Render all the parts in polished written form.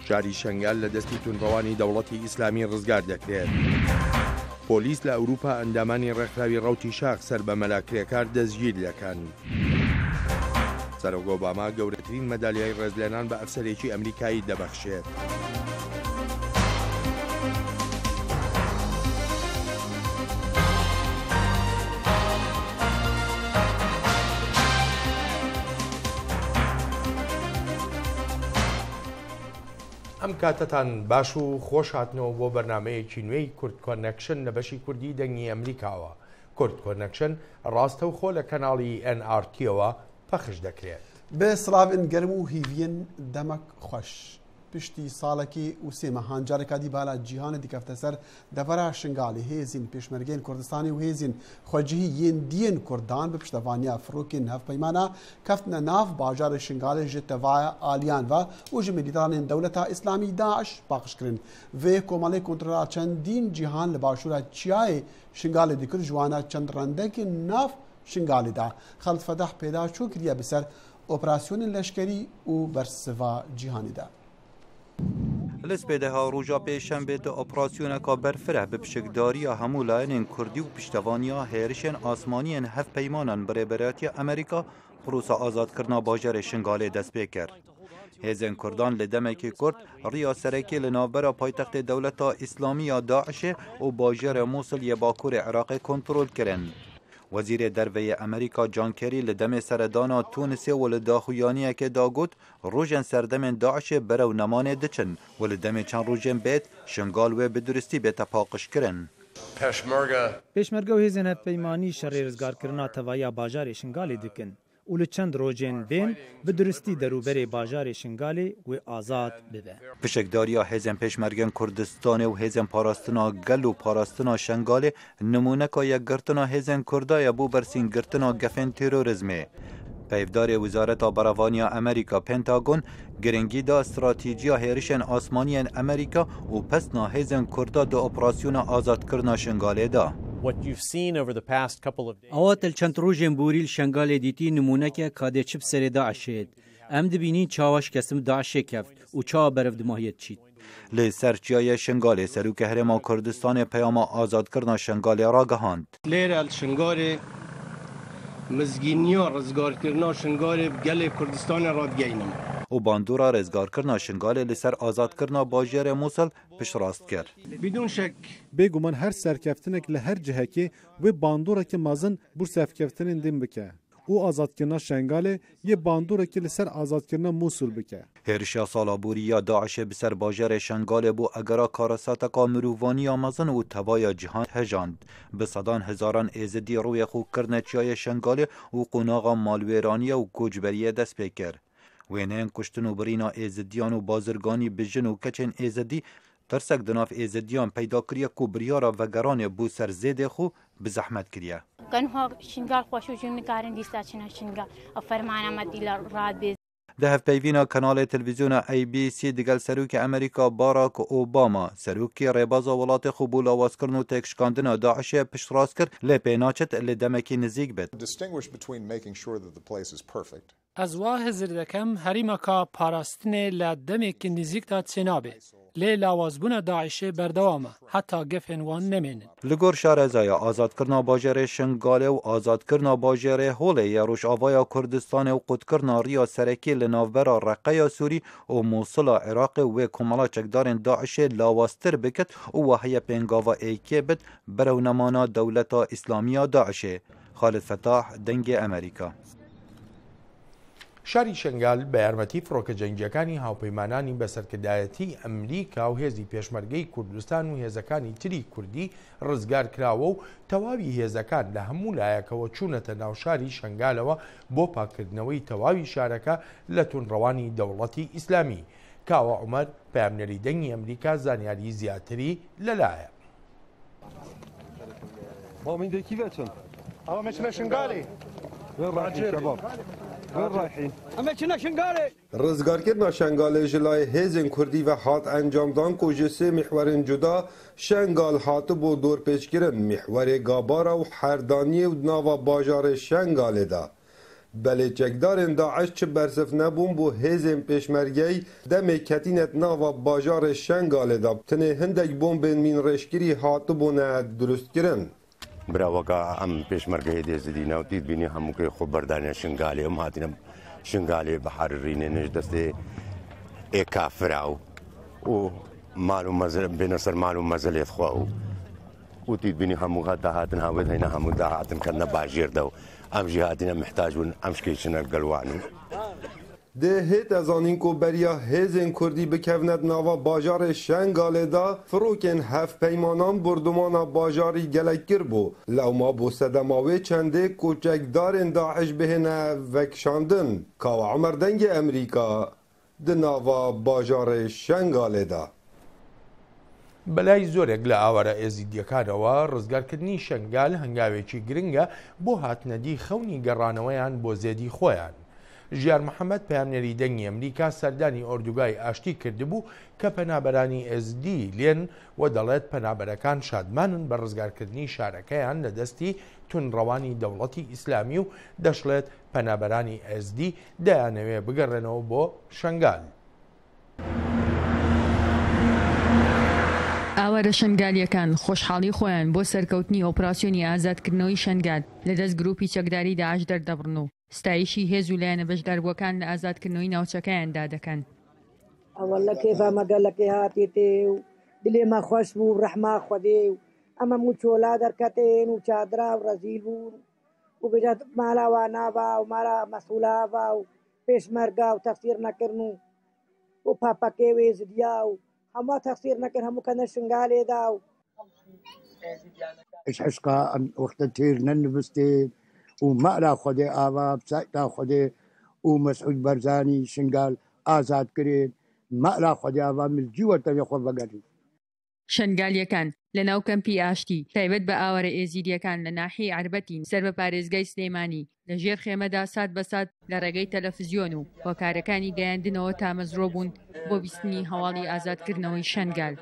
شاری شنگال لە دەستی تونڕەوانی دەوڵەتی ئیسلامی ڕزگار دەکرێت. پۆلیس لە ئەوروپا ئەندامانی ڕێکخراوی ڕەوتی شاخ سەر بە مەلاکرێکار دەستگیر دەکەن. سەرۆک ئۆباما گەورەترین مەدالیای ڕێزلێنان بە ئەفسەرێکی ئەمریکایی دەبەخشێت. ئەم کاتتان باش و خۆش هاتنەوە بۆ بەرنامەیەکی نوێی کورد کۆنەکشن لە بەشی کوردی دەنگی ئەمریکاوە. کورد کۆنەکشن ڕاستە و خۆ لە کەناڵی NRTەوە پەخش دەکرێت. بە سڵاوین گەرم و هیڤین دەمەک خۆش. پشتی ساڵێکی و سێمە هەنجارێکا دیبالا جیهانە دیکەفتە سەر دەڤەرا شنگاڵی هێزین پێشمەرگەین کوردستانی و هێزین خۆجیهی یەن دیێن کوردان بە پشتەوانیا فڕۆکین هەفپەیمانە کەفتنە ناف باژارە شنگالێ ژە تەڤایە ئالیانڤە و ژە میلیتانên دەولەتا ئیسلامی داعش پاقشکردن. vê کۆمەڵێ کۆنتڕۆلا چەندین جیهان لە باشوورە چیایê شنگالê dikir ji wana çend rendekên nav şingalê da. Xeld Fedah pêda çû kiriye bi ser operasyonên leşkerî û bersiva cîhanê de. لسپێدەها ڕۆژا پێشەنبێتە ئۆپراسیۆنەکە بەرفرە بە پشکداریە هەموو لایەنên کوردی و پشتەوانیا هێرشên ئاسمانیên هەفپەیمانان بەڕێبەرەتیە ئەمریکا پرۆسە ئازادکردنا باژارê شنگالê dest pê kir. Hêzên Kurdan li demekî Kurd rêya serekê li navbera paytextê dewleta İslamî ya Daişê û bajarê Mosul yê Bakurê Iraqê kontrol kirin. Wezîrê Derveyê Amerîka John Kerry li demê seredana Tunisê û li daxuyaniyekê da got rojên serdemên Daişê berew nemanê diçin û li demê çend rojên bêt şingal wê bi duristî bête paqişkirin. Pêşmerge û hêzên hevpeymanî şerê rizgarkirina tevaya bajarê Şingalê dikin û li çend rojên bên bi duristî derûberê bajarê Şingalê wê azad bibe. Pişekdariya hêzên pêşmergên Kurdistanê û hêzên parastina gel û parastina Şengalê nimûneka yekgirtina hêzên Kurda ye bû bersîngirtina gefên terorîzmê. Peyvdarê Wizareta Beravaniya Amerîka Pentagon girîngî da stratîjiya hêrişên asmaniyên Amerîka û pesna hêzên Kurda di operasyona azadkirina Şingalê da. ئەوە چەند ڕۆژێن بوریل شنگالê dîtî nimûneke kadê çi serê Daişê. Em dibînîn çawaş kesim Daişê keft û çawa berev dimahiyet çît. Li ser çiyayê Şingalê Serokê Herêma Kurdistanê peyama azadkirina Şingalê ragihand. Lêre Şingalê mizgîniya rizgarkirina Şingalê gelê Kurdistanê radgeynin. û bandora rêzgarkirina Şingalê li ser azadkirina bajarê Mosul piştrast kir. Bidûn şek bêguman her serkeftinek li her cihekê wê bandorekî mezin bû serkeftinên din bike û azadkirina Şengalê yê bandorekî li ser azadkirina Mosul bike. Hêrişa salabûriya Daişê bi ser bajarê Şengalê bû egera karasateka mirovaniya mezin û tevaya cîhan hejand. Bi sedan hezaran êzidî rûyê xwe kirine çiyayê Şengalê û qunaxa malwêraniya û koçberiyê dest pê kir. Wêneyên kuştin û birîna êzidiyan û bazirganî bi jin û keçên êzidî tirsek di nav êzidiyan peyda kiriye ku biryara vegeranê bû ser zêdê xwe bi zehmet kiriye. Di hevpeyvîna kanalê televîzyona ABC digel Serokê Amerîka Barack Obama serokê rêbaza welatê xwe bû lawazkirin û têkişkandina Daişê piştrast kir lê pê naçet li demekî nizîk bit. Ez wa hezir dekem herîmeka parastinê li demekî nizîk da çênabe. Lê lawazbûna Daişê berdewam e heta gefên wan nemênin. Li gor şarezaya azadkirina bajarê Şingalê û azadkirina bajarê Holê ya Rojavaya Kurdistanê û qutkirina rêya serekê li navbera Reqeya Sûrî û Mosula Iraqê wê komela çekdarên Daişê lawaztir bikit û wahiya pêngava êkê bit berew nemana dewleta İslamî ya Daişê. Xalid Fetah, Dengê Amerîka. شاری شنگال بە یارمەتی فڕۆکە جەنگیەکانی هاوپەیمانانی بەسەرکردایەتی ئەمریکا و هێزی پێشمەرگەی کوردستان و هێزەکانی تری کوردی ڕزگار کراوە و تەواوی هێزەکان لە هەموو لایەکەوە چوونەتە ناو شاری شنگالەوە بۆ پاکردنەوەی تەواوی شارەکە لە تونڕەوانی دەوڵەتی ئیسلامی. کاوە عومەر پامنەری دەنگی ئەمریکا زانیاری زیاتری لەلایە. ڕزگارکردنا Şengalê ji layê hêzên Kurdî ve hat encamdan ku ji sê mîhwerên cuda Şengal hatibû dorpêçkirin mîhwerê Gabara û herdaniyê û nava bajarê Şengalê da. بله چکدارن داعش چه برسف نبون بو هیزم پیشمرگی دم کتینت ناوا باجار شنگال دا تنه هندک بومبن مین رشگیری هاتو بونه درست کرن. برا وقا ام پیشمرگی دیز دینا و تید بینی همو که خوب بردانه شنگالی هم هاتینا شنگالی بحر رینه نج دسته ای کافراو و معلوم مزل بنصر معلوم مزلیت خواهو و تید بینی همو غدا هاتن هاوید هینا همو دا هاتن کنا باجیر دو ام جهاتنا محتاجون امشكيشنا القلوانو ده هیت از آنین کو بریا هیزن کردی بکوند ناوا باجار شنگاله دا فروکن هف پیمانان بردمانا باجاری گلکر بو لو ما بو صدماوی چنده کوچک دارن داعش بهنه وکشاندن کاو عمر دنگ امریکا ده ناوا باجار شنگاله دا بەلای زۆرێک لە ئاوارە ئێزیدیەکانەوە ڕزگارکردنی شەنگال هەنگاوێکی گرنگە بۆ هاتنەدی خەونی گەڕانەوەیان بۆ زێدی خۆیان. ژیار محەممەد پەیامنەری دەنگی ئەمریکا سەردانی ئۆردوگای ئاشتی کردبوو کە پەنابەرانی ئێزدی لێن و دەڵێت پەنابەرەکان شادمانن بە ڕزگارکردنی شارەکەیان لە دەستی تونڕەوانی دەوڵەتی ئیسلامی و دەشڵێت پەنابەرانی ئێزدی دەیانەوێ بگەڕێنەوە بۆ شەنگال. ئاوارە شەنگالیەکان خۆشحاڵی خۆیان بۆ سەرکەوتنی ئۆپراسیۆنی ئازادکردنەوەی شەنگال لەدەست گروپی چەکداری داعش دەردەبڕن و ستایشی هێز و لایەنە بەشداربووەکان لە ئازادکردنەوەی ناوچەکەیاندا دەکەن. ئەوەڵە کێفە مەگەلەکەی هاتێتێ و دلێمە خۆش بوو ڕەحما خودێ و ئەمە موچۆلا دەرکەتێن و چادرا و ڕەزیل بوون و بێت مالاوا ناوا و مالا مەسوولاوا و پێشمەرگا و تەفسیر نەکردن و پاپەکێ وێزدیا و هەموو تەفسیر نەکرد هەموو کەنە شنگالێدا و ايش عشقا وقت تير ننبستي ومألا خدي آبا بسايتا خدي ومسعود برزاني شنقال آزاد كريد مألا خدي آبا من الجوة يخو بقري شەنگالیەکان لە ناو کەمپی ئاشتی تایبەت بە ئاوارە ئێزیدیەکان لە ناحیەی عربەتین سەر بە پارێزگای سلێمانی لە ژێر خێمەدا سات بە سات لە ڕێگەی تەلەڤیزیۆن و هۆکارەکانی گەیاندنەوە تامەزرۆ بوون بۆ بیستنی هەواڵی ئازادکردنەوەی شەنگال.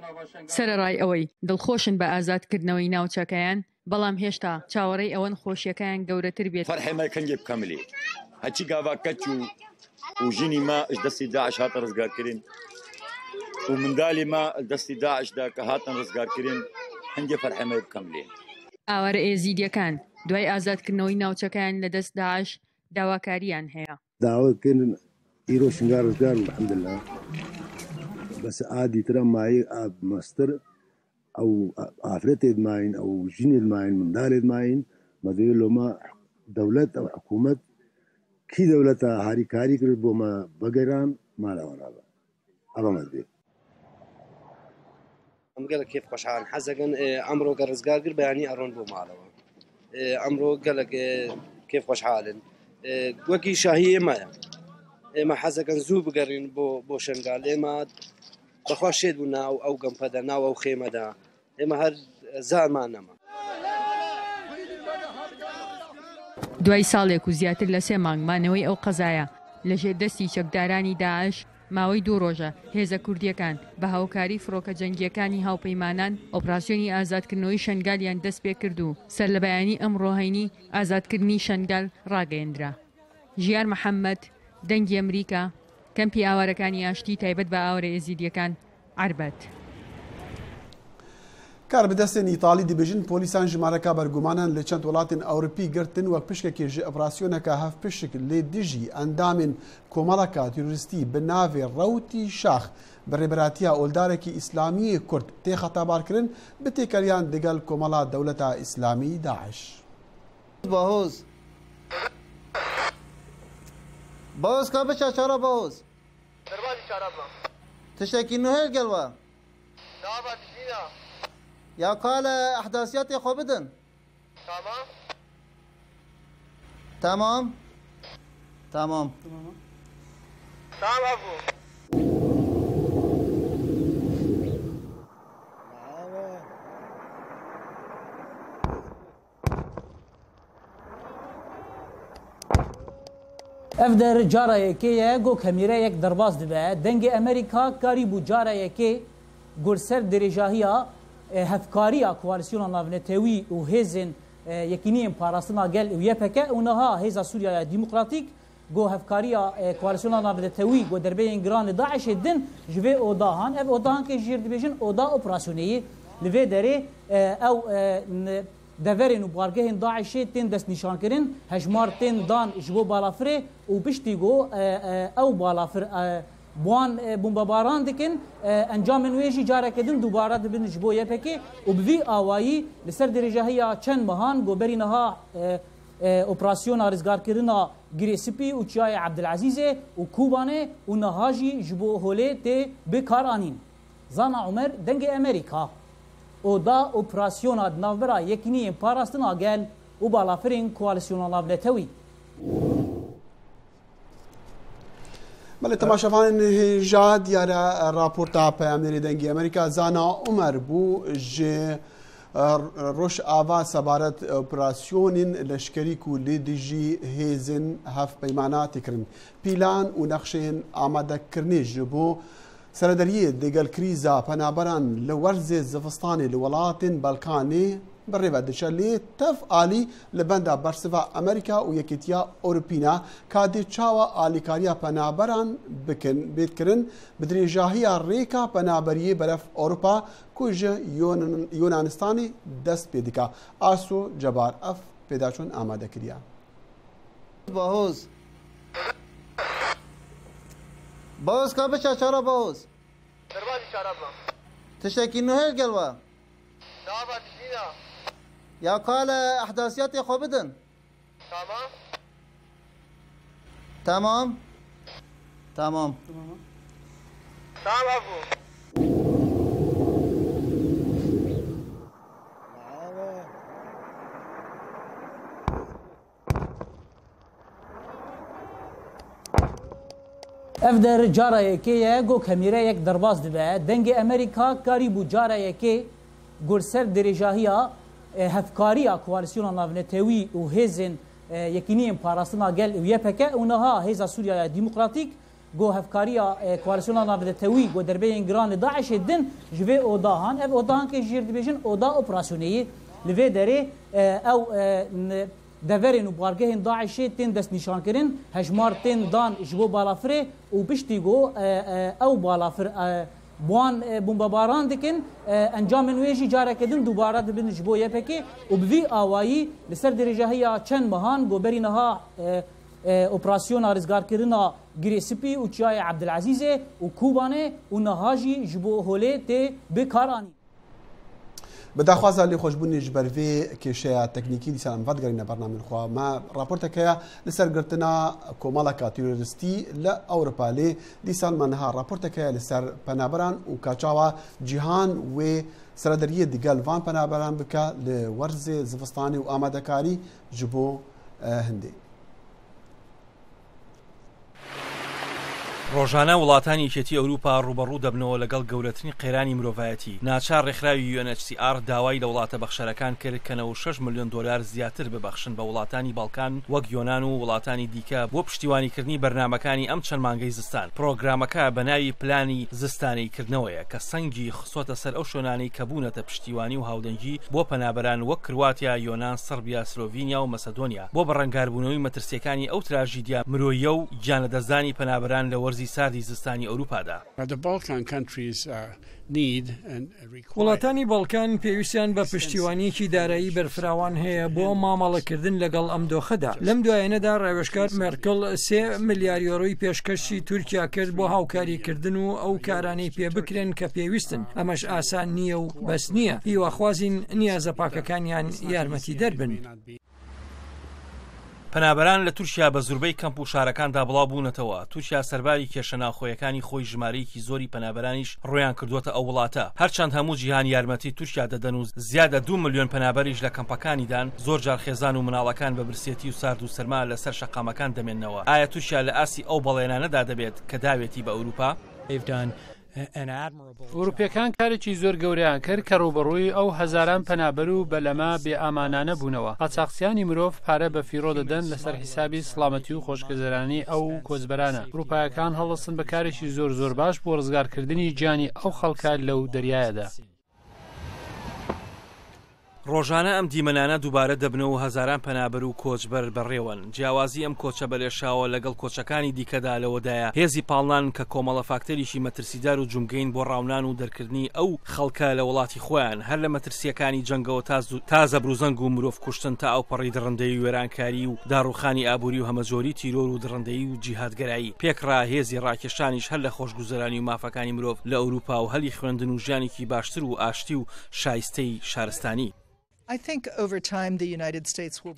سەرەڕای ئەوەی دڵخۆشن بە ئازادکردنەوەی ناوچەکەیان بەڵام هێشتا چاوەڕێی ئەوەن خۆشیەکەیان گەورەتر بێت. فەرحێ مەکەنگێ بکەملێ هەچی گاواکەچ و ژینی ما دەستی داعش هاتە ڕزگارکردن و منداڵی ما دەستی داعشدا کە هاتن ڕزگارکردن هەنگێ فەرحەمە بکەم لێ. ئاوارە ئێزیدیەکان دوای ئازادکردنەوەی ناوچەکان لە دەست داعش داواکاریان هەیە. داواکردن ئیرۆ شنگار ڕزگار الحەمدلله بەس ئادی ترە مایە ئاب مەستر ئەو ئافرەتێت ماین ئەو ژینێت ماین منداڵێت ماین مەدەوێ لۆمە دەولەت ئەو حکوومەت کی دەولەتە هاریکاری کرد بۆمە بەگەران مالاوەڕابە ئەمەمە بێت. ئەم گەلە کێف خۆشحاڵن حەزەکەن ئەمڕۆ گە ڕزگار کرد بەیانی ئەڕۆن بۆ ماڵەوە ئەمڕۆ گەلک کێف خۆشحاڵن وەکی شاهی ئێمەیە ئێمە حەزەکەن زوو بگەڕین بۆ شەنگال ئێمە بەخوا شێت بوو ناو ئەو گەمپەدا ناو ئەو خێمەدا ئێمە هەر زارمان نەما. دوای ساڵێک و زیاتر لە 3 مانگ مانەوەی ئەو قەزایە لەژێر دەستی چەکدارانی داعش ماوەی 2 ڕۆژە هێزە کوردیەکان بە هاوکاری فڕۆکە جەنگیەکانی هاوپەیمانان ئۆپراسیۆنی ئازادکردنەوەی شەنگالیان دەست پێ کرد و سەر لە بەیانی ئەمڕۆ هەینی ئازادکردنی شەنگال ڕاگەیەندرا. ژیار محەممەد دەنگی ئەمریکا کەمپی ئاوارەکانی ئاشتی تایبەت بە ئاوارە ئێزیدیەکان عربەت. کار بدەستێن ئیتالی دەبێژن پۆلیسان ژمارەکە بەرگومانان لە چەند وڵاتین ئەوروپی گرتن وەک پشکێکی ژ ئۆپراسیۆنەکە هەف پشک لێ دژی ئەندامێن کۆمەڵەکە تیرۆریستی بە ناوێ ڕەوتی شاخ بەڕێبەراتیە ئۆلدارێکی ئیسلامی کورد تێخەتابارکردن بە تێکەریان لەگەڵ کۆمەڵە دەوڵەتە ئیسلامی داعش. باوز کا بچا چارا باوز تشتكي انه هيك قلبه يا قال احداثيات يا بدن تمام تمام ابو افدر جارا یکی گو کمیره یک درباز دبه دنگ امریکا کاری بو جارا یکی گل سر درجاهیا هفکاری کوالسیون ناونتوی و هزن یەکینیان پاراستنا گەل و یەپەکە ئەوەها هێزا سووریا دیموکراتیک گۆ هەفکاریە کوالسیۆنا ناودەتەوی گۆ دەربەیەن گران لە داعشێ دن ji vê odahan ev odahan kê jîr dibêjin oda operasyoneyê li vê derê ew deverên û bargehên Daişê tên destnîşankirin hejmar tên dan ji bo balafirê û piştî got ew balafir buan bombebaran dikin encamên wê jî careke din dubara dibin ji bo YPG û bi vî awayî li ser derêjehiya çend mehan goberî niha operasyona rizgarkirina Girêsipî û Çiyayê Ebdilezîzê û Kubanê û niha jî ji bo holê tê bikar anîn. Zana Umer dengê Amerîka oda operasyona navbera yekîniyên parastina gel û balafirên koalisyona navletewî. بله تماشاوان هجا دیاره راپورتا پیامنری دنگی امریکا زانا عمر بو جه روش آوا سبارت اپراسیونین لشکری کو لیدیجی هیزن هف پیمانات کرن پیلان و نقشین آماده کرنی جبو سردریه دیگل کریزا پنابران لورز زفستانی لولاتین بالکانی بريبا دشالي تف آلي لبندا برسفا أمريكا ويكتيا أوروبينا كادي تشاوا آلي كاريا پنابران بكن بيتكرن بدري جاهيا ريكا پنابريه برف أوروبا كوج يونانستاني دست بيدكا آسو جبار أف بيداشون آماده كريا باهوز باهوز كابش چارا باهوز دربادي چارا با تشتكي نوهل قلبا دابا تشينا يا قال احداثيات خو بدن تمام تمام تمام تمام ابو ev der cara yekê ye got Hemirê yek derbas dibe dengê Amerîka karî bû cara yekê got ser derêjahiya hevkariya koalisyona navnetewî û hêzên yekîniyên parastina gel û YPG û niha hêza Sûriya Demokratîk got hevkariya koalisyona navnetewî got derbeyên giran li Daişê din ji vê odahan ev odahan kê jîr dibêjin oda operasyoneyê li vê derê ew deverên û bargehên Daişê tên destnîşankirin hejmar tên dan ji bo balafirê û piştî got ew balafir buan bombebaran dikin encamên wê jî careke din dubara dibin ji bo YPG û bi vî awayî li ser derêjehiya çend mehan goberî niha operasyona rizgarkirina Girêsipî û Çiyayê Ebdilezîzê û Kubanê û niha jî ji bo holê tê bikar anîn. بداخوازا لي خوشبوني جبرفي كيشيا تكنيكي دي سلام فات غرينا برنامج خوا ما رابورتك يا لسر قرتنا كومالكا تيرورستي لا اوروبا لي دي سلمان ها رابورتك يا لسر بنابران وكاتشاوا جيهان و سردريه دي قال فان بنابران بكا لورز زفستاني وامادكاري جبو هندي ڕۆژانە وڵاتانی یەکێتی ئەوروپا ڕوبەڕوو دەبنەوە لەگەڵ گەورەترین قەیرانی مرۆڤایەتی. ناچار ڕێکخراوی UNHCR داوای لە وڵاتە بەخشەرەکان کرد کە 96 ملیۆن دلار زیاتر ببەخشن بە وڵاتانی باڵکان وەک یۆنان و وڵاتانی دیکە بۆ پشتیوانیکردنی بەرنامەکانی ئەم چەند مانگەی زستان. پرۆگرامەکە بە ناوی پلانی زستانەیکردنەوەیە کە سەنگی خسۆتە سەر ئەو شوێنانەی کە بوونەتە پشتیوانی و هاودەنگی بۆ پەنابەران وەک کرواتیا، یۆنان، سەربیا، سلۆڤینیا و مەسەدۆنیا بۆ بەڕەنگاربوونەوەی مەترسیەکانی ئەو تراژیدیا مرۆییە و گیانەدەستدانی پەنابەران لە وەرزی ساردی زستانی ئەوروپادا. وڵاتانی باڵکان پێویستیان بە پشتیوانیەکی دارایی بەرفراوان هەیە بۆ مامەڵەکردن لەگەڵ ئەم دۆخەدا. لەم دوایەنەدا ڕێوەشکار مێرکڵ 3 ملیار یۆرۆی پێشکەشی تورکیا کرد بۆ هاوکاریکردن و ئەو کارانەی پێ بکرێن کە پێویستن. ئەمەش ئاسان نییە و بەس نییە. هیواخوازین نیازە پاکەکانیان یارمەتی دەربن. پەنابەران لە تورکیا بە زوربەی کەمپ و شارەکاندا بڵاو بوونەتەوە. تورکیا سەرباری کێشە ناوخۆیەکانی خۆی ژمارەیەکی زۆری پەنابەرانیش ڕۆیان کردووەتە ئەو وڵاتە. هەرچەند هەموو جیهان یارمەتی تورکیا دەدەن و زیادە 2 ملیۆن پەنابەریش لە کەمپەکانیدان زۆر جار خێزان و مناڵەکان بە برسێتی و سارد و سەرما لەسەر شەقامەکان دەمێننەوە. ئایا تورکیا لە ئاسی ئەو بەڵێنانەدا دەبێت کە داوێتی بە ئەوروپا؟ ئەوروپیەکان کارێکی زۆر گەوریان کرد کە ڕوبەڕووی ئەو هەزاران پەنابەر و بەلەما بێ ئامانانە بوونەوە. قاچاقچیانی مرۆڤ پارە بە فیرۆ دەدەن لەسەر حیسابی سڵامەتی و خۆشگەزەرانی ئەو کۆچبەرانە. ئەوروپایەکان هەڵەسن بە کارێکی زۆر باش بۆ ڕزگارکردنی گیانی ئەو خەڵکە لەو دەریایەدا. ڕۆژانە ئەم دیمەنانە دووبارە دەبنەوە هەزاران پەنابەر و کۆچبەر بەڕێوەن. جیاوازی ئەم کۆچە بەلێشاوە لەگەڵ کۆچەکانی دیکەدا لەوەدایە هێزی پاڵنان کە کۆمەڵە فاکتەریشی مەترسیدار و جومگەین بۆ ڕاونان و دەرکردنی ئەو خەڵکە لە وڵاتی خۆیان هەر لە مەترسیەکانی جەنگەوە تازە بروزەنگ و مرۆڤ کوشتن تا ئەو پەڕی دڕندەی وێرانکاری و داڕوخانی ئابووری و هەمەزۆری تیرۆر و دڕندەی و جیهادگەرایی. پێکرا هێزی ڕاکێشانیش هەر لە خۆشگوزەرانی و مافەکانی مرۆڤ لە ئەوروپا و هەلی خوێندن و ژیانێکی باشتر و ئاشتی و شایستەی شارستانی.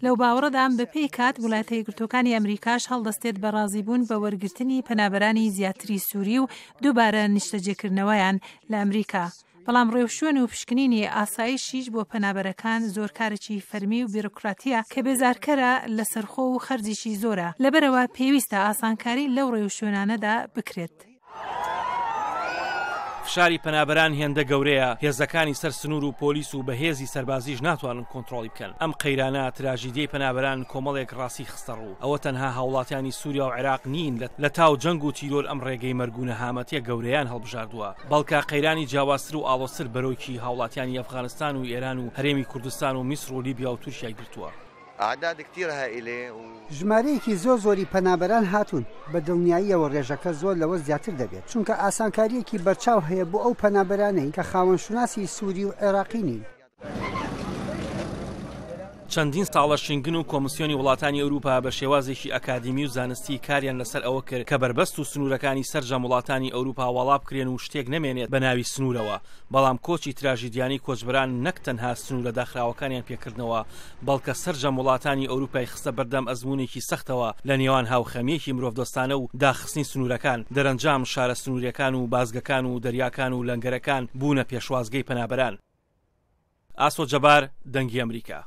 لەو باوەڕەدام بەپێی کات وڵاتە یەکگرتووەکانی ئەمریکاش هەڵدەستێت بە ڕازیبوون بە وەرگرتنی پەنابەرانی زیاتری سووری و دووبارە نیشتەجێکردنەوەیان لە ئەمریکا. بەڵام ڕێوشوێن و پشکنینی ئاسایشیش بۆ پەنابەرەکان زۆر کارێکی فەرمی و بیرۆکراتیە کە بێزارکەرە لە سەرخۆ و خەرجیشی زۆرە. لەبەرەوە پێویستە ئاسانکاری لەو ڕێوشوێنانەدا بکرێت. فشاری پەنابەران هێندە گەورەیە. هێزەکانی سەر سنوور و پۆلیس و بەهێزی سەربازیش ناتوانن کۆنتڕۆڵی بکەن. ئەم قەیرانە تراژیدیەی پەنابەران کۆمەڵێک ڕاستی خستە ڕوو. ئەوە تەنها هاوڵاتیانی سووریا و عێراق نین لە تاو جەنگ و تیرۆر ئەم ڕێگەی مەرگونە هامەتیە گەورەیان هەڵبژاردووە. بەڵکە قەیرانی جیاوازتر و ئاڵۆسر بەرەوکی هاوڵاتیانی ئەفغانستان و ئێران و هەرێمی کوردستان و میسر و لیبیا و تورکیا گرتووە. ژمارەیەکی زۆری پەنابەران هاتوون بە دڵنیاییەوە ڕێژەکە زۆر لەوە زیاتر دەبێت چونکە ئاسانکاریەکی بەرچاو هەیە بۆ ئەو پەنابەرانەی کە خاوەنشوناسی سووری و عێراقی نین. چەندین ساڵە شینگن و کۆمسیۆنی وڵاتانی ئەوروپا بە شێوازێکی ئەکادمی و زانستی کاریان لەسەر ئەوە کرد کە بربەست و سنوورەکانی سەرجەم وڵاتانی ئەوروپا وەڵا بکرێن و شتێک نەمێنێت بە ناوی سنوورەوە. بەڵام کۆچی تراژیدیانی کۆچبەران نەک تەنها سنوورە داخراوەکانیان پێکردنەوە بەڵکە سەرجەم وڵاتانی ئەوروپای خستە بەردەم ئەزمونێکی سەختەوە لە نێوان هاوخەمیەکی مرۆڤدۆستانە و داخستنی سنوورەکان. دەرەنجام شارە سنووریەکان و بازگەکان و دەریاکان و لەنگەرەکان بوونە پێشوازگەی پەنابەران. ئاسۆ جەبار، دەنگی ئەمریکا.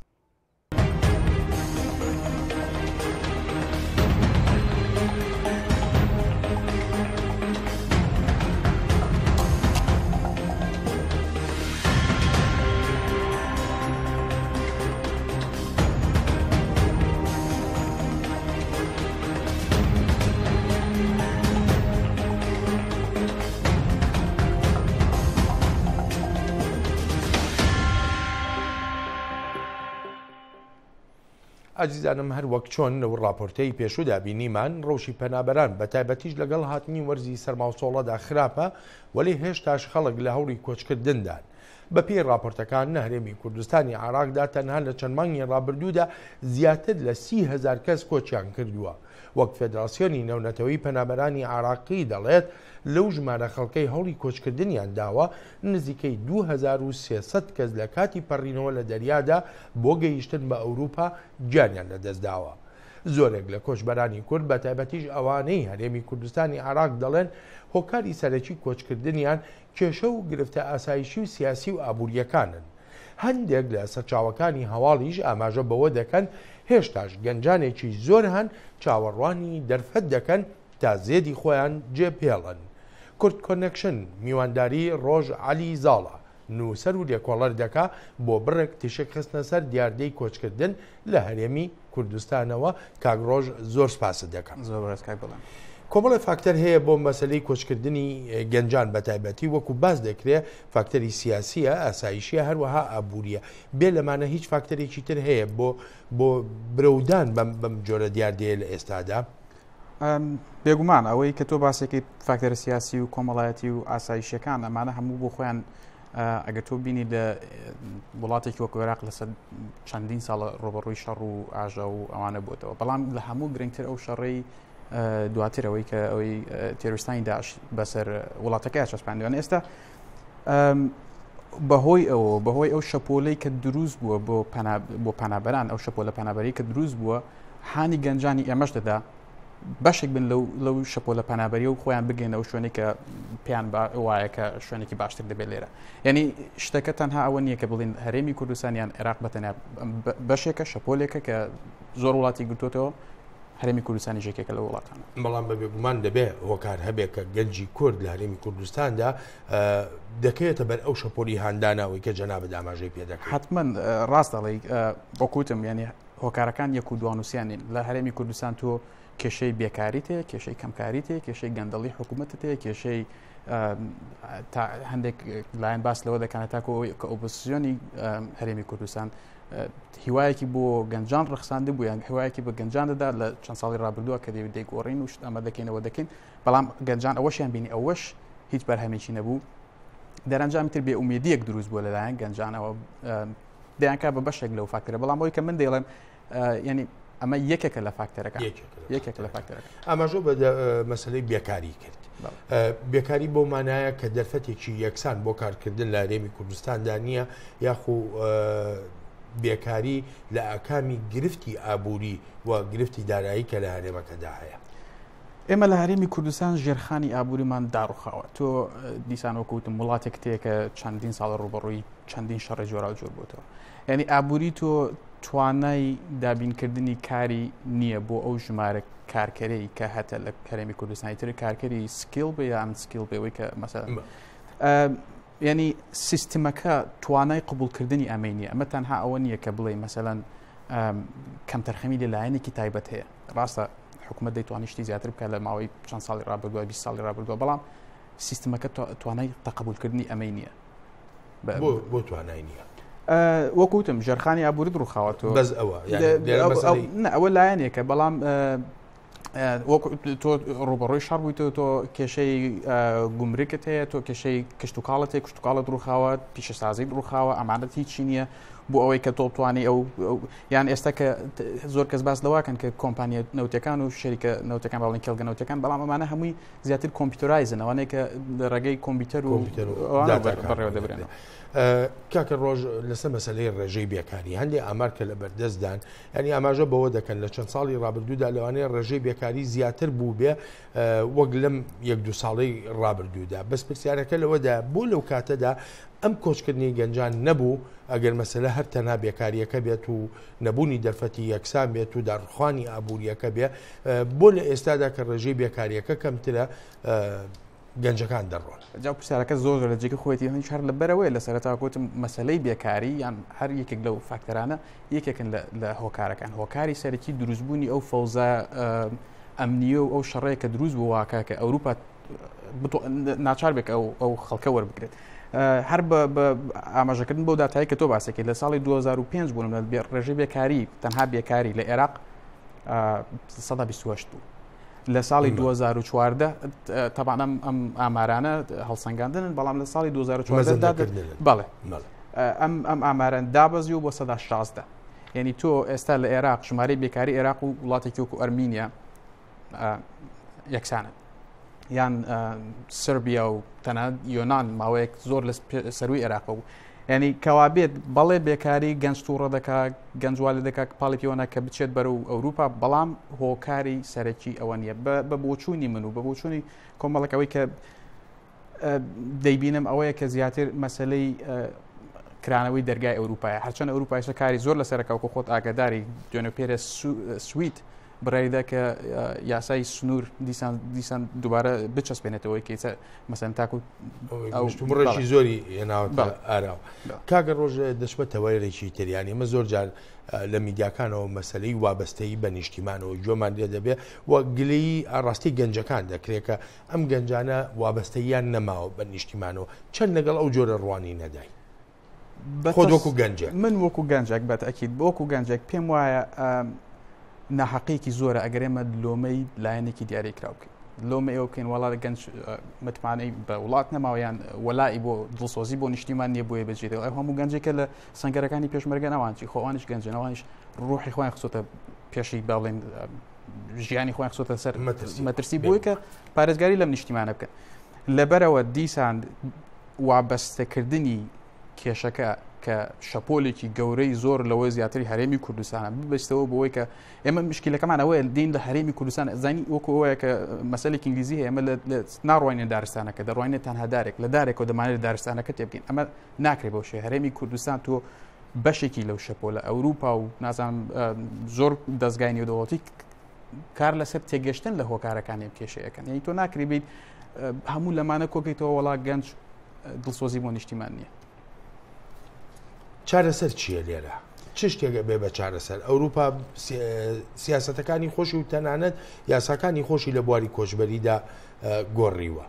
ئازیزانم هەر وەک چۆن لەو ڕاپۆرتەی پێشودا بینیمان ڕەوشی پەنابەران بە تایبەتیش لەگەڵ هاتنی وەرزی سەرماوسۆڵەدا خراپە وەلی هێشتاش خەڵک لە هەوڵی کۆچکردندان. بەپێی راپۆرتەکان لە هەرێمی کوردستانی عێراقدا تەنها لە چەند مانگی ڕابردوودا زیاتر لە 30,000 کەس کۆچیان کردووە. وەک فێدراسیۆنی نەونەتەوەی پەنابەرانی عێراقی دەڵێت لەو ژمارە خەڵکەی هەوڵی کۆچکردنیان داوە نزیکەی 2300 کەس لە کاتی پەڕینەوە لە دەریادا بۆ گەیشتن بە ئەوروپا گیانیان لەدەستداوە. زۆرێک لە کۆچبەرانی کورد بە تایبەتیش ئەوانەی هەرێمی کوردستانی عێراق دەڵێن هۆکاری سەرەکی کۆچکردنیان کێشە و گرفتە ئاسایشی و سیاسی و ئابوووریەکانن. هەندێک لە سەرچاوەکانی هەواڵیش ئاماژە بەوە دەکەن هێشتاش گەنجانێکی زۆر هەن چاوەڕوانی دەرفەت دەکەن تا زێدی خۆیان جێپێڵن. کورد کۆنێکشن میوانداری ڕۆژ عەلی زاڵە نووسەر و لێکۆڵەر دەکا بۆ بڕێک تیشک خستنە سەر دیاردەی کۆچکردن لە هەرێمی کوردستانەوە. کاگڕۆژ زۆر سپاست دەکەم. کۆمەڵی فاکتەر هەیە بۆ مەسلەی کۆچکردنی گەنجان بە تایبەتی وەکو باز دەکرێت فاکتەری سیاسیە، ئاسایشیە، هەروەها ئابووریە. بێ لەمانە هیچ فاکتەرێکی تر هەیە بۆ برەودان بەم جۆرە دیاردەیە لە ئێستادا؟ بێگومان ئەوەی کە تۆ باسێکی فاکتەر سیاسی و کۆمەڵایەتی و ئاسایشیەکان ئەمانە هەموو بۆ خۆیان ئەگەر تۆ بینی لە وڵاتێکی وەکو عێراق لەسەر چەندین ساڵە ڕۆبەڕووی شەڕ و ئاژە و ئەوانە بۆتەوە. بەڵام لە هەموو گرنگتر ئەو شەڕەی دواترەوەی کە ئەوەی تێروستانی داعش بەسەر وڵاتەکەی چەسپاندوێن ئێستا بەهۆی ئەو شەپۆلەی کە دروست بووە بۆ پەنابەران، ئەو شەپۆلە پەنابەری کە دروست بووە هانی گەنجانی ئێمەش دەدا بەشێک بن لەو شەپۆلە پەنابەری و خۆیان بگەین ئەو شوێنێک کە پێیان وایە کە شوێنێکی باشتر دەبێت لێرە. یعنی شتەکە تەنها ئەوە نییە کە بڵین هەرێمی کوردستانیان عێراق بەتەنیا بەشێکە شەپۆلێکە کە زۆر وڵاتی گرتوتەوە هەرێمی کوردستانی ژێکێکە لە وڵاتان. بەڵام بە بێگومان دەبێت هۆکار هەبێت کە گەنجی کورد لە هەرێمی کوردستاندا دەکەوێتە بەر ئەو شەپۆلی هانداناوەی کە جەنابەت ئاماژەی پێ دەکات. حتمما ڕاست دەڵێ بۆکوتم یعنی هۆکارەکان یەک و دوانوسیانین لە هەرێمی کوردستان تۆ کێشەی بێکاری تێ کێشەی کەمکاری تێ کێشەی گەندەڵی حکوومەت تێ کێشەی هەندێک لایەن باس لەوە دەکەنە تاکو کە ئۆپۆزیسیۆنی هەرێمی کوردستان هیوایەکی بۆ گەنجان ڕخساندە بوو یان هیوایەکی بە گەنجان دەدا لە چەند ساڵی ڕابردووە کە دەوێت دەیگۆڕین و ئەمە دەکەینەوە دەکەین بەڵام گەنجان ئەوەشیان بینی ئەوەش هیچ بەرهەمێکی نەبوو دەرەنجامی تر بێئومێدیەک دروست بووە لەلایەن گەنجانەوە دەیانکا بە بەشێک لەو فاکتەرە بەڵام ئەوەی کە من دەیڵێم ینی ئەمە یەکێکە لە فاکتەرەکە یەکێکە لە فاکتەرەکە ئاماژۆ بە مەسلەی بێکاری کرد بێکاری بۆ مانایە کە دەرفەتێکی یەکسان بۆ کارکردن لە هەرێمی کوردستاندا نییە یاخو بێکاری لە ئاکامی گرفتی ئابووری و گرفتی دارایی کە لە هەرێمەکەدا هەیە ئێمە لە هەرێمی کوردستان ژێرخانی ئابووریمان داڕوخاوە تۆ دیسان وەکوتم وڵاتێک تێکە چەندین ساڵ ڕوبەڕووی چەندین شەڕە جۆرا و جۆر بۆتەوە یعنی ئابووری تۆ توانای دابینکردنی کاری نییە بۆ ئەو ژمارە کارکەرەی کە هەتە لە هەرێمی کوردستانی تر کارکەری سکیل بێ یان سکیل بێەوەی کە مەسەڵەن ینی سیستمەکە توانای قبولکردنی ئەمەی نییە ئەمە تەنها ئەوە نییە کە بڵێ مەسەڵەن کەمتەرخەمی لەلایەنێکی تایبەت هەیە ڕاستە حکوومەت دەیتوانیشتی زیاتر بکە لە ماوەی چەند ساڵی ڕابردووە 20 ساڵی ڕابردووە بەڵام سیستمەکە توانای تەقبولکردنی ئەمەی نییە بۆ توانای نییە وەکوتم ژێرخانی ئابووری دڕوخاوەتەوە بەس ئەوە لایەنێکە بەڵام تۆ ڕوبەڕۆی شار بوویتەوە تۆ کێشەی گومرگت هەیە تۆ کێشەی کشت و کاڵەت هەیە کشت و کاڵە دڕوخاوە پیشەسازی دڕوخاوە ئەمانەت هیچی نییە بۆ ئەوەی کە تۆ بتوانێت ئەو یان ئێستا کە زۆر کەس باس لەواکەن کە کۆمپانیە نەوتەکان و شەریکە نەوتەکان باڵین کێڵگە نەوتەکان بەڵام ئەمانە هەمووی زیاتر کۆمپیوتەرایزن ئەوانەیە کە لە ڕێگەی کۆمپیوتەر و بەڕێوە دەبرێنەوە کاکە ڕۆژ لەسەر مەسلەی ڕێژەی بێکاری هەندێک ئامار کە لە بەردەستدان ینی ئاماژە بەوە دەکەن لە چەند ساڵی ڕابردوودا لەوانەیە ڕێژەی بێکاری زیاتر بوو بێ وەک لەم 1-2 ساڵی ڕابردوودا بەس پرسیارەکە لەوەدا بۆ لەو کاتەدا ئەم کۆچکردنی گەنجان نەبوو ئەگەر مەسلە هەر تەنها بێکاریەکە بێت و نەبوونی دەرفەتی یەکسان بێت و داڕخوانی ئابووریەکە بێ بۆ لە ئێستادا کە ڕێژەی بێکاریەکە کەمترە گەنجەکان دەڕۆن جا پرسیارەکە زۆر لە جێگە خۆیەتی هەنی هەر لە بەرەوەی لە سەرەتا کۆتم مەسلەی بێکاری یان هەر یەکێک لەو فاکتەرانە یەکێکن لە هۆکارەکان هۆکاری سەرەکی دروستبوونی ئەو فەوزە ئەمنیە و ئەو شەڕەیە کە دروست بوو واکە کە ئەوروپا ناچار بێک ئەو خەڵکە وەربگرێت هەر بە ئاماژەکردن بۆ داتایی کە تۆ باسێکی لە ساڵی 2005 بوون ڕێژەی بێکاری تەنها بێکاری لە عێراق 128 بوو لە ساڵی 2014 تەبان ئەم ئامارانە هەڵسەنگاندنن بەڵام لە ساڵی 2014 بەڵێ ئەم ئاماران دابەزی و بۆ 116 یعنی تۆ ئێستا لە عێراق ژمارەی بێکاری عێراق و وڵاتێکی وەکو ئەرمینیا یەکسانن یان سربیا و تەنها یۆنان ماوەیەک زۆر لە سەروی عێراقە بوو ینی کەوابێت بەڵێ بێکاری گەنج تووڕە دەکات گەنجوالی دەکات پاڵی پیوەنە کە بچێت بەرەو ئەوروپا بەڵام هۆکاری سەرەکی ئەوە نییە بە بۆچوونی من و بە بۆچوونی کۆمەڵەکەوەی کە دەیبینم ئەوەیە کە زیاتر مەسلەی کرانەوەی دەرگای ئەوروپایە هەرچەند ئەوروپایشە کاری زۆر لەسەرەکە وکە خۆت ئاگاداری دوێنێپێرە سویت بڕێدا کە یاسای سنوور دیسان دووبارە بچەسپێنێتەوەی کەیچە مەسەن تاکو ڕێژی زۆری هێناوە ئاراوە کاگە ڕۆژ دەچمەتەوەی ڕێکی تریانی ئمە زۆر جار لە میدیاکانەوە مەسلەی وابەستەی بە نیشتیمانەوە جۆمان لێ دەبێت و گلەی ئاڕاستی گەنجەکان دەکرێت کە ئەم گەنجانە وابەستەیان نەماوە بە نیشتیمانەوە چەند لەگەڵ ئەو جۆرە ڕوانی نەدای خۆت وەکو گەنجێک من وەکو گەنجێک بەتەکید وەکو گەنجێک پێم وایە ناحەقیکی زۆرە ئەگەر ئێمە لۆمەی لایەنێکی دیاری کراو بکەین لۆمە ئێوە بکەین وڵات گەنج متمانەی بە وڵات نەماوەیان وەلای بۆ دڵسۆزی بۆ نیشتیمان نییە بۆیە بەجێتەوە ئەو هەموو گەنجێکە لە سەنگەرەکانی پێشمەرگە ناوانچی خۆوانش گەنجەوانش ڕوحی خۆیان خسۆتە پێشی باڵێن ژیانی خۆیان خسۆتە سەر مەترسی بۆی کە پارێزگاری لەم نیشتیمانە بکەن لەبەرەوە دیسان وابەستەکردنی کێشەکە کە شەپۆلێکی گەورەی زۆر لەوەی زیاتری هەرێمی کوردستانە ببستەوە بۆی کە ئێمە مشکلەکەمان ئەوەیە دین لە هەرێمی کوردستان زانی وەکو ئەوەیە کە مەسەلێکی ئینگلیزی هەیە ئەمە ناڕوانێ دارستانەکە دەڕوانێت تەنها دارێک لە دارێکەوە دەمانێت دارستانەکە تێبگەین ئەمە ناکرێت بۆ شێ هەرێمی کوردستان تۆ بەشێکی لەو شەپۆلە ئەوروپا و نازانم زۆر دەستگای نێودەوڵەتی کار لەسەر تێگەشتن لە هۆکارەکانی کێشەیەەکەن یعنی تۆ ناکری بیت هەموو لەمانە کۆکەیتەوە وڵات گەنج دڵسۆزی بۆ نیشتیمان نییە چارەسەر چییە لێرە چ شتێکە بێ بە چارەسەر ئەوروپا سیاسەتەکانی خۆشی و تەنانەت یاساکانی خۆشی لە بواری کۆچبەریدا گۆڕیوە.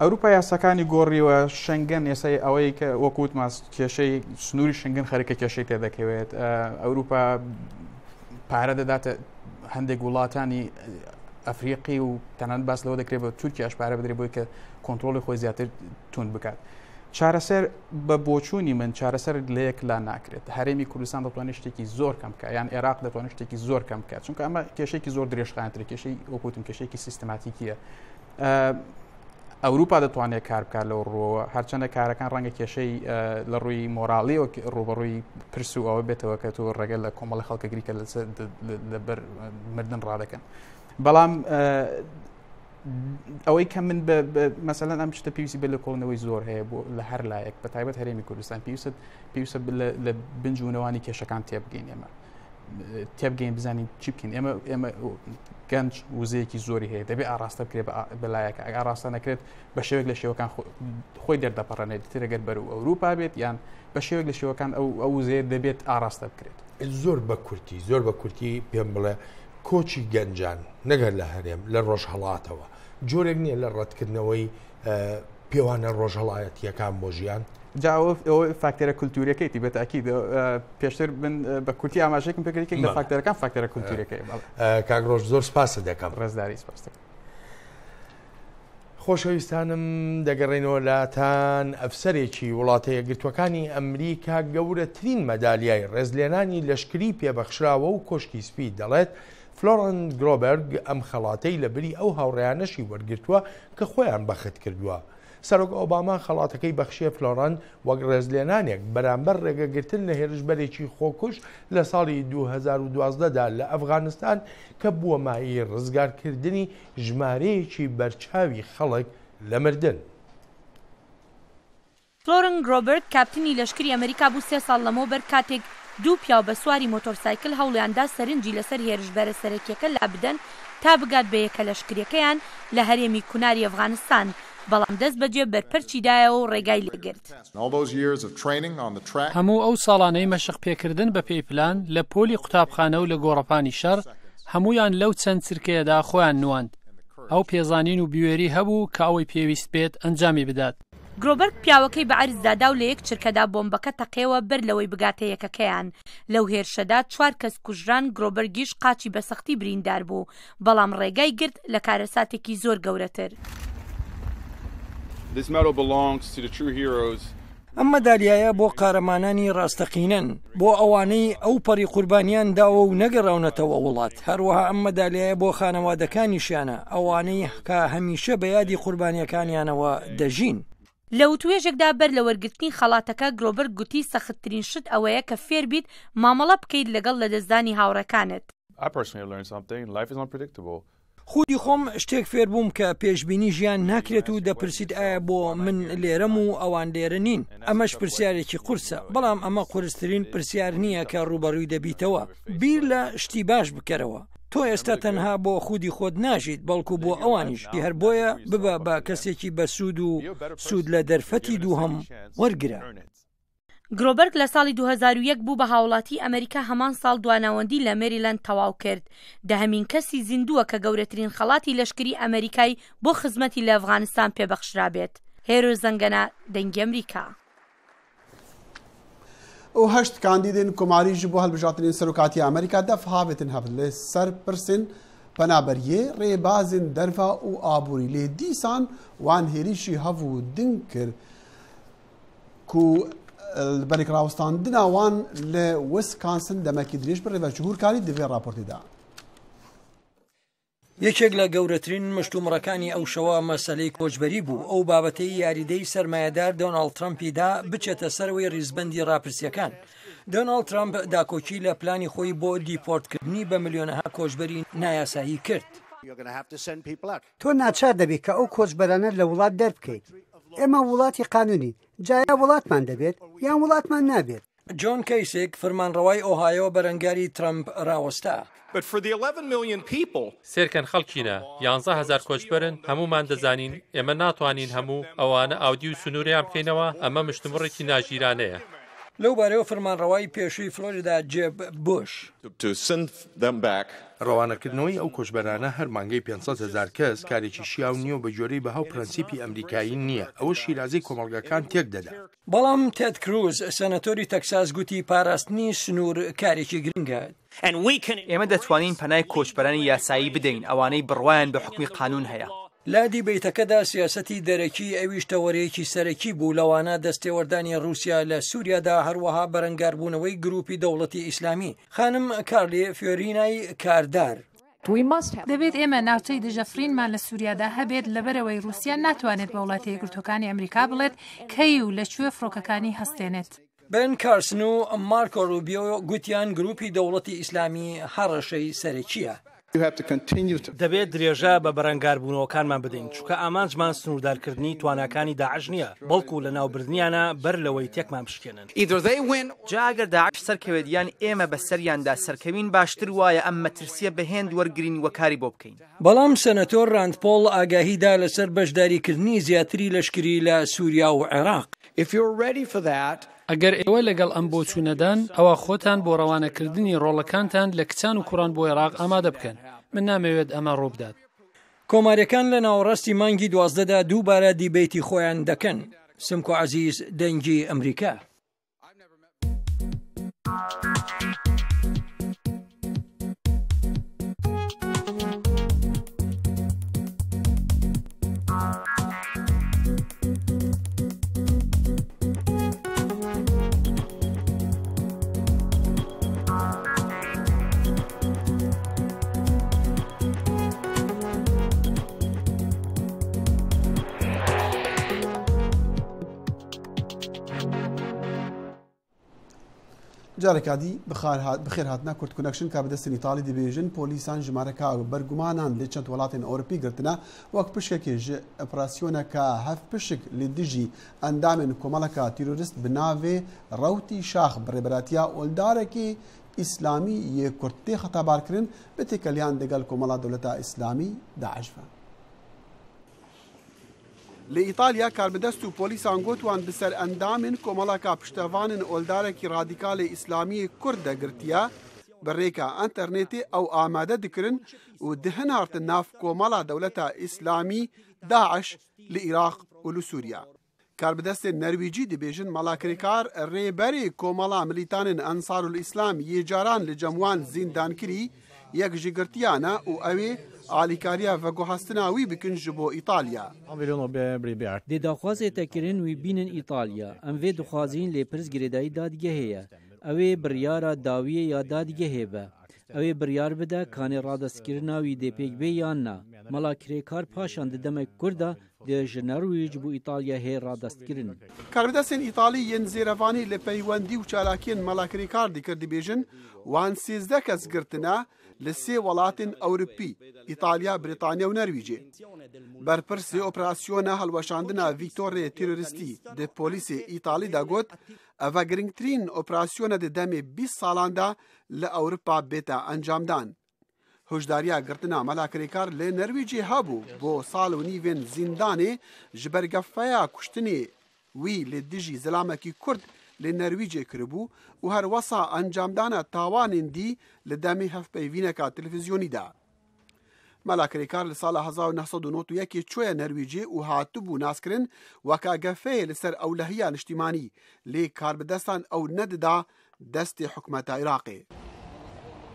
ئەوروپا یاساکانی گۆڕیوە شەنگەن ئێسای ئەوەی کە وەکووت ماس کێشەی سنووری شنگن خەریکە کێشەی تێدەکەوێت ئەوروپا پارە دەداتە هەندێک وڵاتانی ئەفریقی و تەنان باس لەوە دەکرێت بە تورکیاش پارە بدرێت بۆی کە کۆنتترۆلی خۆی زیاتر تون بکات. چارەسەر بە بۆچوونی من چارەسەر لە یەک لا ناکرێت. هەرێمی کوردستان دەتوانێت شتێکی زۆر کەم بکات یان عێراق دەتوانێت شتێکی زۆر کەم بکات چونکە ئەمە کێشێکی زۆر درێژخایەنترە کێشەی وەکوتم کێشێکی سیستماتیکیە. ئەوروپا دەتوانێت کار بکات لەو ڕۆوە هەرچەندە کارەکان ڕەنگە کێشەی لە ڕووی مۆراڵیەوە ڕوبەڕووی پرس و ئەوە بێتەوە کە تۆ ڕێگە لە کۆمەڵی خەڵکەگریکە لەبەر مردن ڕادەکەن. بەڵام ئەوەی کە من مەسەلەن ئەم شتە پێویستی بێت لە کۆڵنەوەی زۆر هەیە بۆ لە هەر لایەک بە تایبەت هەرێمی کوردستان پێویستە لە بنجونەوانی کێشەکان تێبگەین ئێمە تێبگەین بزانین چی بکەین ئێمە گەنج وزەیەکی زۆری هەیە دەبێت ئاراستە بکرێت بەلایەکە ئاراستە نەکرێت بە شێوێک لە شێوەکان خۆی دەردەپەڕێنێت ترەگەر بەر و ئەوروپا بێت یان بە شێوێک لە شێوەکان ئەو وزەیە دەبێت ئاراستە بکرێت. زۆر بە کورتی پێم بڵێ کۆچی گەنجان نەگەر لە هەرێم لە ڕۆژهەڵاتەوە جۆرێک نییە لە ڕەتکردنەوەی پێوانە ڕۆژهەڵایەتیەکان بۆ ژیان ئەوە فاکتەرە کولتوریەکەیتی بەتاکی پێشتر بە کورتی ئاماژەیەکم پێکردێک لە فاکتەرەکان فاکتەرە کولتوریەکەی کاگڕۆژ زۆر سپاسە دەکەم ڕێزداری سپاس دەکەم. خۆشەویستانم دەگەڕێنەوە لاتان ئەفسەرێکی وڵاتە یەکگرتوەکانی ئەمریکا گەورەترین مەدالیای ڕێزلێنانی لەشکری پێبەخشراوە و کۆشکی سپی دەڵێت فلۆرەن گرۆبەرگ ئەم خەڵاتەی لە بری ئەو هاوڕێیانەشی وەرگرتووە کە خۆیان بەخت کردووە. سەرۆک ئۆباما خەڵاتەکەی بەخشیە فلۆرەن وەک ڕێزلێنانێک بەرامبەر ڕێگەگرتن لە هێرشبەرێکی خۆکوش لە ساڵی 2012دا لە ئەفغانستان کە بووە مای ڕزگارکردنی ژمارەیەکی بەرچاوی خەڵک لە مردن. فلۆرەن گرۆبەرگ کاپتنی لەشکری ئەمریکا بوو 3 ساڵ لەمەوبەر کاتێک دوو پیاو بە سواری مۆتۆرسایکل هەوڵیاندا سەرنجی لەسەر هێرشبەرە سەرەکیەکە لا بدەن تا بگات بە یەکە لەشکریەکەیان لە هەرێمی کوناری ئەفغانستان بەڵام دەست بەجێ بەرپەرچیدایەوە و ڕێگای لێگرت. هەموو ئەو ساڵانەی مەشق پێکردن بە پێیپلان لە پۆلی قوتابخانە و لە گۆڕەپانی شەڕ هەمویان لەو چەند چرکەیەدا خۆیان نواند. ئەو پێزانین و بیوێری هەبوو کە ئەوەی پێویست بێت ئەنجامی بدات. گرۆبەرگ پیاوەکەی بە عەرزدادا و لە یەک چرکەدا بۆمبەکە تەقێەوە بەر لەوەی بگاتە یەکەکەیان. لەو هێرشەدا 4 کەس کوژران گرۆبەرگیش قاچی بە سەختی بریندار بوو بەڵام ڕێگای گرت لە کارەساتێکی زۆر گەورەتر. ئەم مەدالیایە بۆ قارەمانانی ڕاستەقینەن بۆ ئەوانەی ئەو پەڕی قوربانیان داوە و نەگەڕاونەتەوە وڵات. هەروەها ئەم مەدالیایە بۆ خانەوادەکانیشیانە ئەوانەی کە هەمیشە بە یادی قوربانیەکانیانەوە دەژین. لە وتوێژێکدا بەر لە وەرگرتنی خەڵاتەکە گرۆبەرگ گوتی سەختترین شت ئەوەیە کە فێر بیت مامەڵە بکەیت لەگەڵ لەدەستدانی هاوڕەکانت. خودی خۆم شتێک فێر بووم کە پێشببینی ژیان ناکرێت و دەپرسیت ئایا بۆ من لێرەم و ئەوان لێرە نین. ئەمەش پرسیارێکی قورسە بەڵام ئەمە قورسترین پرسیار نییە کە ڕوبەڕووی دەبیتەوە. بیر لە شتی باش بکەرەوە. تۆ ئێستا تەنها بۆ خودی خۆت ناژیت بەڵکو بۆ ئەوانیش هەر بۆیە ببە بە کەسێکی بە سوود و سوود لە دەرفەتی دووهەم وەرگرە. گرۆبەرگ لە ساڵی 2001 بوو بە هاوڵاتی ئەمریکا هەمان ساڵ دواناوەندی لە مێریلەند تەواو کرد. دەهەمین کەسی زیندووە کە گەورەترین خەڵاتی لەشکری ئەمریکای بۆ خزمەتی لە ئەفغانستان پێبەخشرا بێت. هێرۆ زەنگەنە دەنگی ئەمریکا. و هەشت کاندیدên کوماریژ بۆ هەڵبژاردنên سەرۆکاتی ئەمریکا دەف هاوێتن هەبن لێ سەر پرسên پەنابەریê ڕێبازên دەرفا û ئابووری لێ دیسان وان هێریشی هەبوو دنگ کرد ku بەرێکراوەستاندنا وان لە ویسکانسن دەمەکی درێژ بە ڕێڤەجهورکاری دەوێ راپۆرتیدا. یەکێک لە گەورەترین مشتومڕەکانی ئەو شەوە مەسەلەی کۆچبەری بوو. ئەو بابەتەی یاریدەی سەرمایەدار دۆناڵد ترامپیدا بچێتە سەرەوەی ڕیزبەندی ڕاپرسیەکان. دۆناڵد ترامپ داکۆچی لە پلانی خۆی بۆ دیپۆرتکردنی بە ملیۆنەها کۆچبەری نایاسایی کرد. تۆ ناچار دەبێت کە ئەو کۆچبەرانە لە وڵات دەربکەیت. ئێمە وڵاتی قانونی جایا وڵاتمان دەبێت یان وڵاتمان نابێت. جۆن کەیسێک فەرمانڕەوای ئۆهایۆ بەرەنگاری ترامپ ڕاوەستا. سێرکەن خەڵکینە 11,000 کۆچبەرن هەمومان دەزانین ئێمە ناتوانین هەموو ئەوانە ئاودی و سنووریان بکەینەوە. ئەمە مشتومڕێکی ناژیرانەیە. لەو بارەوە فەرمانڕەوای پێشووی فلۆریدا جێب بوش ڕەوانەکردنەوەی ئەو کۆچبەرانە هەر مانگەی 500,000 کەس کارێکی شیاو نییە و بە جۆرەی بەهاو پرەنسیپی ئەمریکایی نییە، ئەوە شیرازەی کۆمەڵگەکان تێک دەدا. بەڵام تێد کروز سەنەتۆری تەکساس گوتی پاراستنی سنوور کارێکی گرنگە. ئێمە دەتوانین پەنای کۆچبەرانی یاسایی بدەین ئەوانەی بڕوایان بە حکمی قانون هەیە. لا دیبیتەکەدا سیاسەتی دەرەکی ئەویش تەوەرەیەکی سەرەکی بوو لەوانە دەستێوەردانی رووسیا لە سووریادا هەروەها بەرەنگاربوونەوەی گروپی دەوڵەتی ئیسلامی. خانم کارلی فیۆرینای کاردار دەبێت ئێمە ناوچەی دژەفرینمان لە سووریادا هەبێت لەبەرەوەی رووسیا ناتوانێت بە وڵاتی یەکگرتووەکانی ئەمریکا بڵێت کەی و لەکوێ فڕۆکەکانی هەستێنێت. بن کارسن و مارکۆ ڕوبیۆ گوتیان گروپی دەوڵەتی ئیسلامی هەڕەشەی سەرەکیە. دەبێت درێژە بە بەرەنگاربوونەوەکانمان بدەین چونکە ئامانجمان سنووردارکردنی تواناکانی داعش نییە بەڵکو لە ناوبردنیانە بەر لەوەی تێکمان بشکێنن. جاگەر داعش سەرکەوێتیان ئێمە بە سەریاندا سەرکەوین باشتر وایە ئەم مەترسیە بەهێند وەرگرین وەکاری بۆ بکەین. بەڵام سەنەتۆر ڕاندپۆڵ ئاگاهیدا لەسەر بەشداریکردنی زیاتری لەشکری لە سووریا و عێراق. ئەگەر ئێوە لەگەڵ ئەم بۆچوونەدان ئەوە خۆتان بۆ ڕەوانەکردنی ڕۆڵەکانتان لە کچان و کوڕان بۆ عێراق ئامادە بکەن. من نامەوێت ئەمە ڕووبدات. کۆماریەکان لە ناوەڕاستی مانگی 12دا دووبارە دیبیتی خۆیان دەکەن. سمکۆ عەزیز دەنگی ئەمریکا. جارێکادی بخێر هاتنا کورد کونەکشن کا بەدەستی ئیتاڵی دەبێژن پۆلیسان ژمارەکە بەرگومانان لێ چەند وڵاتین ئەوروپی گرتنە وەک پشکێکی ژ ئۆپراسیۆنەکە هەف پشک لێ دژی ئەندامێن کۆمەڵەکە تیرۆریست بناوێ ڕەوتی شاخ بڕێبەراتیا ئۆلدارێکی ئیسلامی یە کورتێ خەتابارکردن بە تێکەلیان دەگەڵ کۆمەڵا دەوڵەتە ئیسلامی داعشە. لە ئیتالیا کاربەدەست و پۆلیسان گوتوان بسەر ئەندامن کۆمەڵەکە پشتەوانن ئۆلدارێکی ڕادیکالی ئیسلامی کورد دەگرتیە بەڕێکە ئەنتەرنێتی ئەو ئامادە دکردن و دهنارتن ناف کۆمەڵا دەوڵەتە ئیسلامی داعش لە عێراق و لە سووریا. کاربەدەستێ نەرویجی دەبێژن مەڵاکریکار ڕێبەری کۆمەڵا ملیتانن ئەنسار الئیسلام یێجاران لە جەموان زیندانکری یەک ژگرتیانە و ئەوێ ئالیکاریە ڤەگۆهەستناوی بکن ji بۆ ئیتالیا. Dê daxwazê tekirin wî bînin İtalya. Em vê dixwazîn lê pirs girêdayî dadgehê ye. Ew ê biryara dawiyê ya dadgehê be. Ew ê biryar bide kanê radestkirina wî dê pêk bê yan na. Mala kirêkar paşan di demek Kurda dê ji Nerwîj bû İtalya hê radestkirin. Karbedestên Îtalî yên zêrevanî li peywendî û çalakiyên melakirêkar dikir dibêjin wan 13 kes girtine li sê welatên Ewropî, İtalya, Brîtanya û Nerwîjê. Berpirsê operasyona helweşandina vîktorê terorîstî di polîsê Îtalî de got ev girîngtirîn operasyona di demê 20 salan de li Ewropa bête encamdan. Hojdariya girtina melakirêkar lê Nerwîjê hebû bo sal û nîvên zîndanê ji ber gefeya kuştinê wî li dijî zilamekî Kurd lê Nerwîjê kiribû û her wesa encamdana tawanên dî li demê hevpeyvîneka televîzyonî de. Melakirêkar li sala 1991 çûye Nerwîjê û hatibû naskirin weka gefeyê li ser ewlehiya niştîmanî lê karbidestan ew nedida destê hikûmeta Iraqê.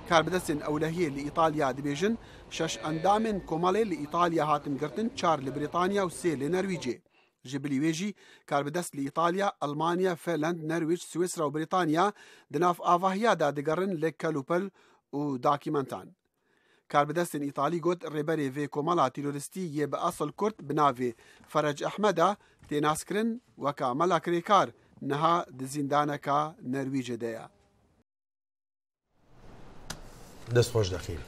Karbidestên ewlehiyê li İtalya dibêjin 6 endamên komalê li İtalya hatin girtin 4 li Brîtanya û 3 li Nerwîjê. Ji bilî wê jî karbidest li İtalya, Almanya, Finland, Nerwîj, Swîsra û Brîtanya di nav avahiya de digerin li kelûpel û dokûmentan. Karbidestên İtalî got rêberê vê komala terorîstî yê bi asl Kurd bi navê Ferec Ehmeda tê naskirin weka melakirêkar niha di zîndaneka Nerwîjê de ye. دەستخۆش دەخیل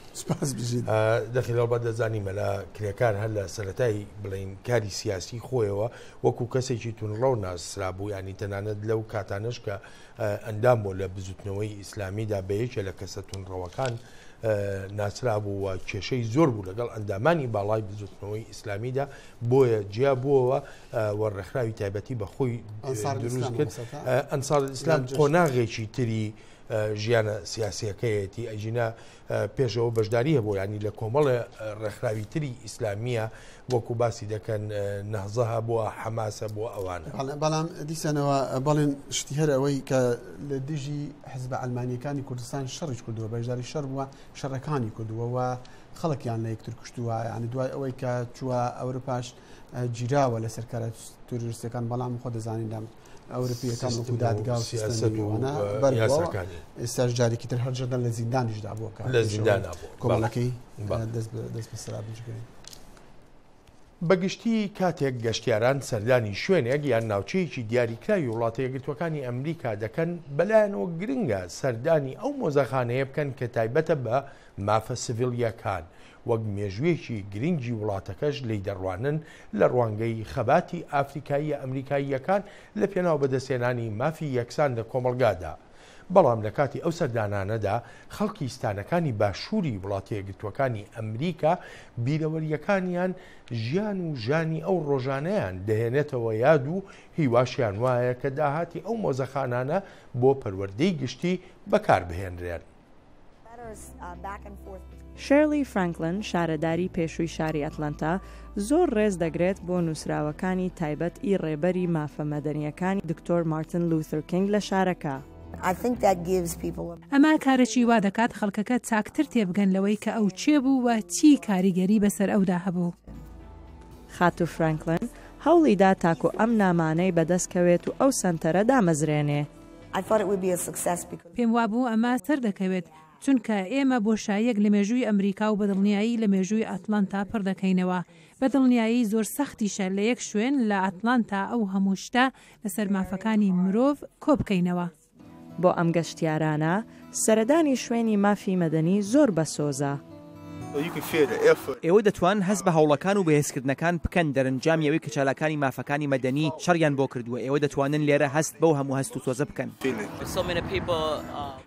دەخیلەوە بە دەزانیمە لە کرێکار هەر لە سەرەتایی بڵین کاری سیاسی خۆیەوە وەکو کەسێکی تونڕەو ناسرا بوو ینی تەنانەت لەو کاتانش کە ئەندام بۆ لە بزوتنەوەی ئیسلامیدا بەیەکێ لە کەسە تونڕەوەکان ناسرابوو و کێشەی زۆر بوو لەگەڵ ئەندامانی باڵای بزوتنەوەی ئیسلامیدا بۆیە جیا بووەوە وەڕێکخراوی تایبەتی بە خۆی دروست کرد ئەنسار ئیسلام قۆناغێکی تری ژیانە سیاسیەکەیەتی ئەجینا پێشەوە بەشداری هەبوو ینی لە کۆمەڵە ڕێکخراوی تری ئیسلامیە وەکو باسی دەکەن نەهزەها بووە حەماسە بۆ ئەوانە بەڵام دیسانەوە بەڵێن شتی هەر ئەوەی کە لە دژی حزب ئەلمانیەکانی کوردستان شەڕیش کردووە بەشداری شەڕ بووە شەڕەکانی کردووە و خەڵکیان لە یەکتر کوشتووە ینی دوای ئەوەی کە چووە ئەوروپاش گیراوە لە سەرکارە تۆریستەکان بەڵام خۆ دەزانین ئەوروپیەکان وەکو دادگا و سیستەمەوەە بەرەوە ئێستا جارێکی تر هەرجەدان لە زیندانیشدا بووە لە زیندان کۆمەڵەکەی دەست بە سرا بجگرین. بەگشتی کاتێک گەشتیاران سەردانی شوێنێک یان ناوچەیەکی دیاریکراوی وڵاتە یەکگرتوەکانی ئەمریکا دەکەن بەلایەنەوە گرنگە سەردانی ئەو مۆزەخانەیە بکەن کە تایبەتە بە مافە سڤیلیەکان وەک مێژوویەکی گرنگی وڵاتەکەش لی دەڕوانن لە ڕوانگەی خەباتی ئافریکایی ئەمریکاییەکان لە پێناو بەدەستێنانی مافی یەکسان لە کۆمەلگادا. بەڵام لە کاتی ئەو سەردانانەدا خەڵکی ستانەکانی باشووری وڵاتە یەکگرتوەکانی ئەمریکا بیرەوەریەکانیان ژیان و ژانی ئەو ڕۆژانەیان دەهێنێتەوە یاد و هیواشیان وایە کە داهاتی ئەو مۆزەخانانە بۆ پەروەردەی گشتی بەکاربهێنرێن. شێرلی فرانکلن شارەداری پێشووی شاری ئەتلانتا زۆر ڕێز دەگرێت بۆ نووسراوەکانی تایبەت ئی ڕێبەری مافە مەدەنیەکانی دکتۆر مارتن لوتر کینگ لە شارەکە. ئەمە کارێکی وا دەکات خەڵکەکە چاکتر تێبگەن لەوەی کە ئەو چێ بوو و چی کاریگەری بەسەر ئەودا هەبوو. خاتو فرانکلن هەوڵیدا تاکو ئەم نامانەی بەدەستکەوێت و ئەو سنتەرە دامەزرێنێ. پێم وابوو ئەمە سەر دەکەوێت چونکە ئێمە بۆشاییەک لە مێژووی ئەمریکا و بەدڵنیایی لە مێژووی ئەتلانتا پڕ دەکەینەوە. بەدڵنیایی زۆر سەختیشە لە یەک شوێن لە ئەتلانتا ئەو هەموو شتە لەسەر مافەکانی مرۆڤ کۆبکەینەوە. بۆ ئەم گەشتیارانە سەردانی شوێنی مافی مەدەنی زۆر بەسۆزە. ئێوە دەتوان هەست بە هەوڵەکان و بەهێزکردنەکان بکەن دەرەنجامی ئەوەی کەچالەکانی مافەکانی مەدەنی شەڕیان بۆ کردووە. ئێوە دەتوانن لێرە هەست بەو هەموو هەست و سۆزە بکەن.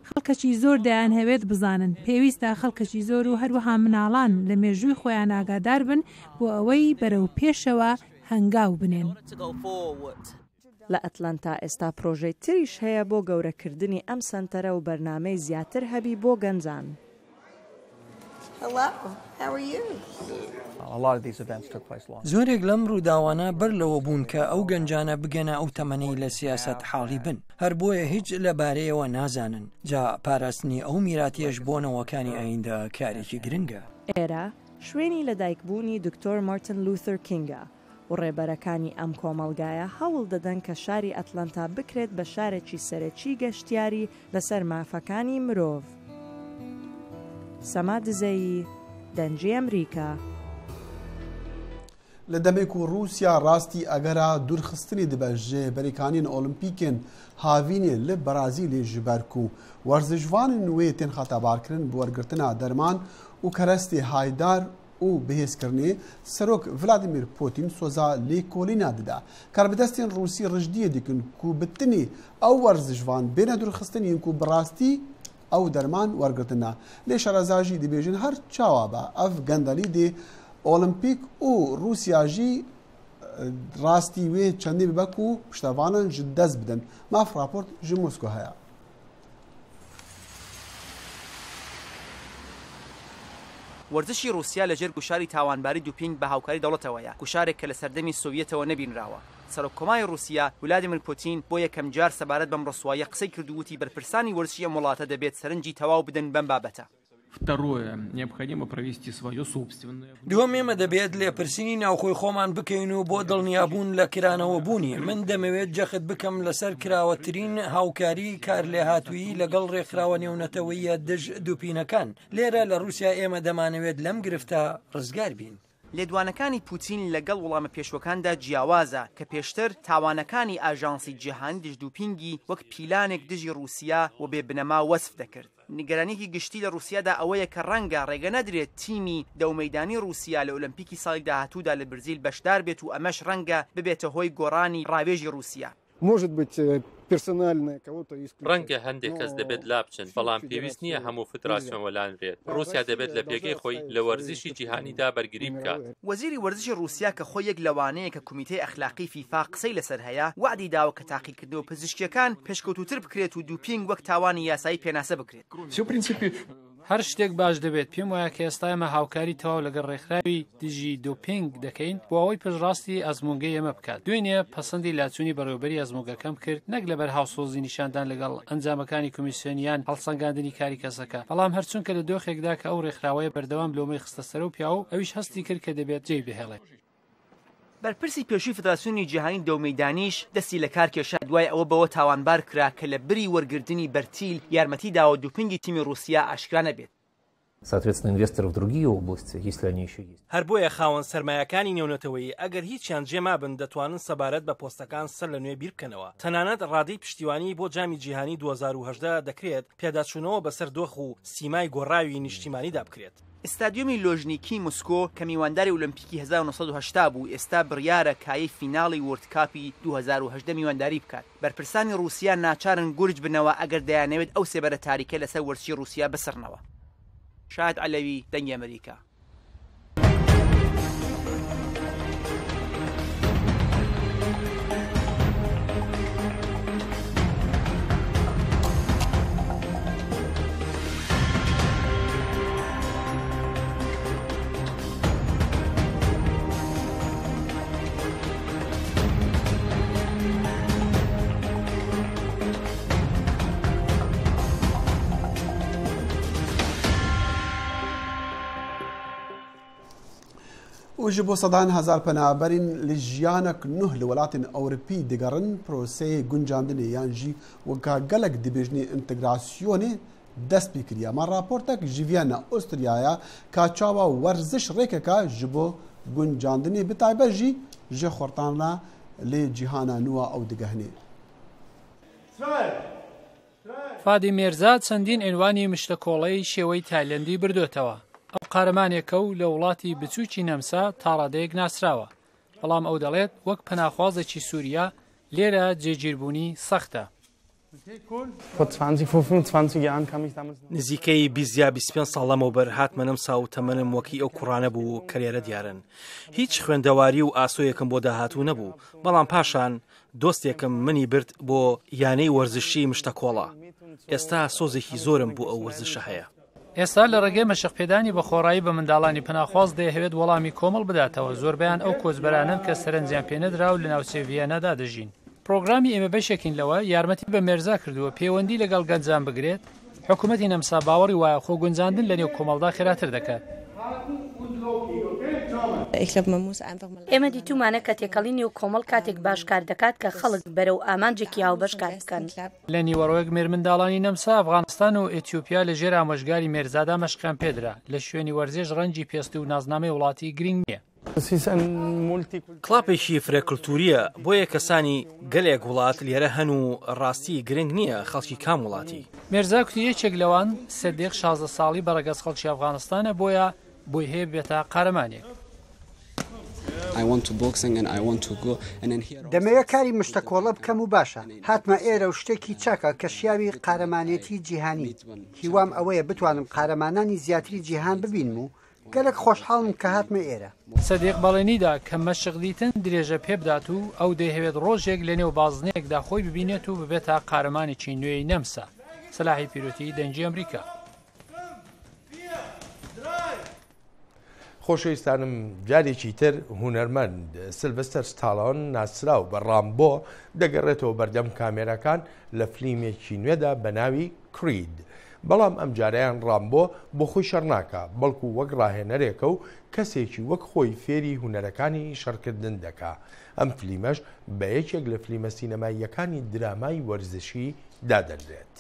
خەڵکەکی زۆر دەیان هەوێت بزانن پێویستە خەڵکەکی زۆر و هەروەها مناڵان لە مێژووی خۆیان ئاگادار بن بۆ ئەوەی بەرەو پێشەوە هەنگاو بنێن. لە ئەتلانتا ئێستا پرۆژەی تریش هەیە بۆ گەورەکردنی ئەم سنتەرە و بەرنامەی زیاتر هەبی بۆ گەنجان. زۆرێک لەم ڕووداوانە بەر لەوە بوون کە ئەو گەنجانە بگەنە ئەو تەمەنەی لە سیاست حاڵی بن هەر بۆیە هیچ لەبارەیەوە نازانن جا پاراستنی ئەو میراتیەش بۆ نەوەکانی ئایندا کارێکی گرنگە. ئێرە شوێنی لەدایکبوونی دکتۆر مارتن لوتر کینگە و ڕێبەرەکانی ئەم کۆمەلگایە هەوڵ دەدەن کە شاری ئەتلانتا بکرێت بە شارێکی سەرەکی گەشتیاری لەسەر مافەکانی مرۆڤ. سەما دزەیی دەنجی ئەمریکا. لە دەمێک و رووسیا ڕاستی ئەگەرا دوورخستنی دەبەژێ بەریکانین ئۆلمپیکن هاوینێ لە بەرازیلی ژبەرک و وەرزشوانن وێ تێن خەتەبارکردن بۆ وەرگرتنا دەرمان و کەرەستی هایدار و بەهێزکردنێ سەرۆک ڤلادیمیر پۆتین سۆزا لێکۆلینا دەدا کاربەدەستێن رووسی ڕژدیە دیکن و بتنی ئەو وەرزشوان بێنە دوورخستنین و بڕاستی ئەو دەرمان وەرگرتنا لێ شەرەزاژی دەبێژن هەر چاوا بە ئەف گەندەلی دێ ئۆلمپیک و رووسیاژی ڕاستی وێ چەندی ببەک و پشتەوانن ji دەست بدەن ماف راپۆرت ji مۆسکۆ هەیە. وەرزشی رووسیا لەژێر گوشاری تاوانباری دوپینگ بە هاوکاری دەوڵەتەوەیە گوشارێک کە لە سەردەمی سۆڤیەتەوە نەبینراوە. سەرۆکۆمای رووسیا ڤلادیمیر پۆتین بۆ یەکەم جار سەبارەت بەم ڕسواییە قسەی کردووتی بەرپرسانی وەرزشی ئەم وڵاتە دەبێت سەرنجی تەواو بدەن بەم بابەتە. دووەم ئێمە دەبێت لێپرسینی ناوخۆی خۆمان بکەین و بۆ دڵنیابوون لە کرانەوە بوونی من دەمەوێت جەخت بکەم لەسەر کراوەترین هاوکاری کار لێ هاتووی لەگەڵ ڕێکخراوە نێونەتەوەیە دژ دووپینەکان لێرە لە رووسیا ئێمە دەمانەوێت لەم گرفتە ڕزگار بین. لێدوانەکانی پوتین لەگەڵ وەڵامە پێشوەکاندا جیاوازە کە پێشتر تاوانەکانی ئاژانسی جیهانی دژدوپینگی وەک پیلانێک دژی رووسیا و بێبنەما وەسف دەکرد. نیگەرانێکی گشتی لە رووسیادا ئەوەیە کە ڕەنگە ڕێگە نەدرێت تیمی دەومەیدانی رووسیا لە ئۆلمپیکی ساڵی داهاتوودا لە برزیل بەشدار بێت و ئەمەش ڕەنگە ببێتە هۆی گۆڕانی ڕاوێژی رووسیا. ڕەنگە هەندێک کەس دەبێت لابچن بەڵام پێویست نییە هەموو فدراسیۆن وەلانرێت. رووسیا دەبێت لە پێگەی خۆی لە وەرزشی جیهانیدا بەرگری بکات. وەزیری وەرزشی رووسیا کە خۆی یەک لەوانەیە کە کۆمیتەی ئەخلاقی فیفا قسەی لەسەر هەیە وعدی داوە کە تاقیکردنەوە پزیشکیەکان پێشکەوتوتر بکرێت و دووپینگ وەک تاوانی یاسایی پێناسە بکرێت. هەر شتێک باش دەبێت پێم وایە کە ئێستا ئێمە هاوکاری تەواو لەگەڵ ڕێکخراوی دژی دۆپینگ دەکەین بۆ ئەوەی پشڕاستی ئەزمونگەی ئێمە بکات. دوێنێ پەسەندی لاچوونی بەڕێوەبەری ئەزموگەکەم کرد نەک لەبەر هاوسۆزی نیشاندان لەگەڵ ئەنجامەکانی کۆمیسیۆنیان هەڵسەنگاندنی کاری کەسەکە، بەڵام هەرچونکە لە دۆخێکدا کە ئەو ڕێکخراوەیە بەردەوام لۆمەی خستە سەر و پیا و ئەویش هەستی کرد کە دەبێت جێی بهێڵێت. بەرپرسی پێشووی فدراسیۆنی جیهانی دەومەیدانیش دەستی لە کار کێشا دوای ئەوە بەوە تاوانبار کرا کە لە بری وەرگرتنی بەرتیل یارمەتی داوە دووپینگی تیمی رووسیا ئاشکرا نەبێت. Соответственно, инвесторы в другие области, если они еще есть. هەر بۆیە خاوەن سەرمایەکانی نێونەتەوەی ئەگەر هیچیان جێمابن دەتوانن سەبارەت بە پۆستەکان سەر لە نوێ بیر بکەنەوە. تەنانەت ڕادەی پشتیوانی بۆ جامی جیهانی 2018 دەکرێت پێداچوونەوە بەسەر دۆخ و سیمای گۆڕاوی نیشتیمانیدا بکرێت. ئستادیۆمی لۆژنیکی موسکۆ کە میوانداری ئۆلمپیکی 1970 بوو ئێستا بڕیارە کایەی فیناڵی وردکاپی 2018 میوانداری بکات. بەرپرسانی رووسیا ناچارن گورج بنەوە ئەگەر دەیانەوێت ئەو سێبەرە تاریکە لەسەر وەرزشی رووسیا بسڕنەوە. شاهد علوی دەنگی ئەمریکا. وجه بۆ سەدان هزار پەنابەرین لە ژیانێک نوح لە وڵاتین ئەوروپی دەگەڕن پرۆسەیە گونجاندنی یانژی وەکا گەلک دەبێژنی ئینتەگراسیۆنێ دەست پێ کردیا. مە راپۆرتێک ژیڤیانە ئۆستریایە کا چاوە وەرزش ڕێکەکە ji بۆ گونجاندنی بتایبەت ژی ji خۆرتانە لێ جیهانە نووە ئەو دگەهنێ. فادی مێرزا چەندین ئێنوانی مشتە کۆڵەی شێوەی تایلەندی بردوێتەوە. ئەو قارەمانێکە و لە وڵاتی بچووکی نەمسا تا ڕادەیەک ناسراوە، بەڵام ئەو دەڵێت وەک پەناخوازێکی سووریا لێرە جێگیربوونی سەختە. نزیکەی 25 ساڵ لەمەوبەر هاتمە نەمسا و تەمەنم وەکی ئەو کوڕانە بوو کە لێرە دیارن. هیچ خوێندەواری و ئاسۆیەکم بۆ داهاتوو نەبوو، بەڵام پاشان دۆستێکم منی برد بۆ یانەی وەرزشی مشتە کۆڵە. ئێستا سۆزێکی زۆرم بۆ ئەو وەرزشە هەیە. ئێستا لە ڕێگەی مەشقپێدانی بە خۆڕایی بە منداڵانی پەناخواز دەیەوێت وەڵامی کۆمەڵ بداتەوە. زۆربیان ئەو کۆچبەرانن کە سەرنجیان پێنەدرا و لە ناوچەی ڤیەنەدا دەژین. پرۆگرامی ئێمە بەشێکین لەوە یارمەتی بە مێرزا کردووە پەیوەندی لەگەڵ گەنجان بگرێت. حکوومەتی نەمسا باوەڕی وایە خۆ گونجاندن لە نێو کۆمەڵدا خێراتر دەکات. ئێمە دیتومانە کە تێکەڵی نێو کۆمەڵ کاتێک باشکار دەکات کە خەڵک بەرەو ئامانجێکی هاوبەش کار بکەن. لە نیوەڕۆیەک مێرمنداڵانی نەمسا ئەفغانستان و ئێتیۆپیا لە ژێر ئامۆژگاری مێرزادا مەشقیان پێدرا. لە شوێنی وەرزێژ ڕەنجی پێست و نازنامەی وڵاتی گرنگ نییە. کڵاپێکی فرەکلتوریە بۆیە کەسانی گەلێک وڵات لێرە هەن و ڕاستی گرنگ نییە خەڵکی کام وڵاتی. مێرزا کوتی یەکێک لەوان سەدێق 16 ساڵی بەڕێگەز خەڵکی ئەفغانستانە بۆیە بۆی هەیە بێتە قارەمانێک. دەمەوێت کاری مشتەکۆڵە بکەم و باشە هاتمە ئێرە و شتێکی چاکە کە شیاوی قارەمانێتی جیهانی. هیوام ئەوەیە بتوانم قارەمانانی زیاتری جیهان ببینم و گەلک خۆشحاڵم کە هاتمە ئێرە. سەدیق بەڵێنیدا کە مەشق دیتن درێژە پێ بدات و ئەو دەیەوێت ڕۆژێک لە نێو بازنەیەکدا خۆی ببینێت و ببێتە قارەمانێکی نوێی نەمسا. سەلاحی پیرۆتی دەنگی ئەمریکا. خۆشەویستانم جارێکی تر هونەرمەند سلڤستەر ستالۆن ناسراو بە ڕامبۆ دەگەڕێتەوە بەردەم کامێرەکان لە فلیمێکی نوێدا بە ناوی کرید. بەڵام ئەم جارەیان ڕامبۆ بۆ خۆی شەڕ ناکە بەڵکو وەک ڕاهێنەرێکە و کەسێکی وەک خۆی فێری هونەرەکانی شەڕکردن دەکا. ئەم فلیمەش بە یەکێک لە فلیمە سینەماییەکانی درامای وەرزشی دادەنرێت.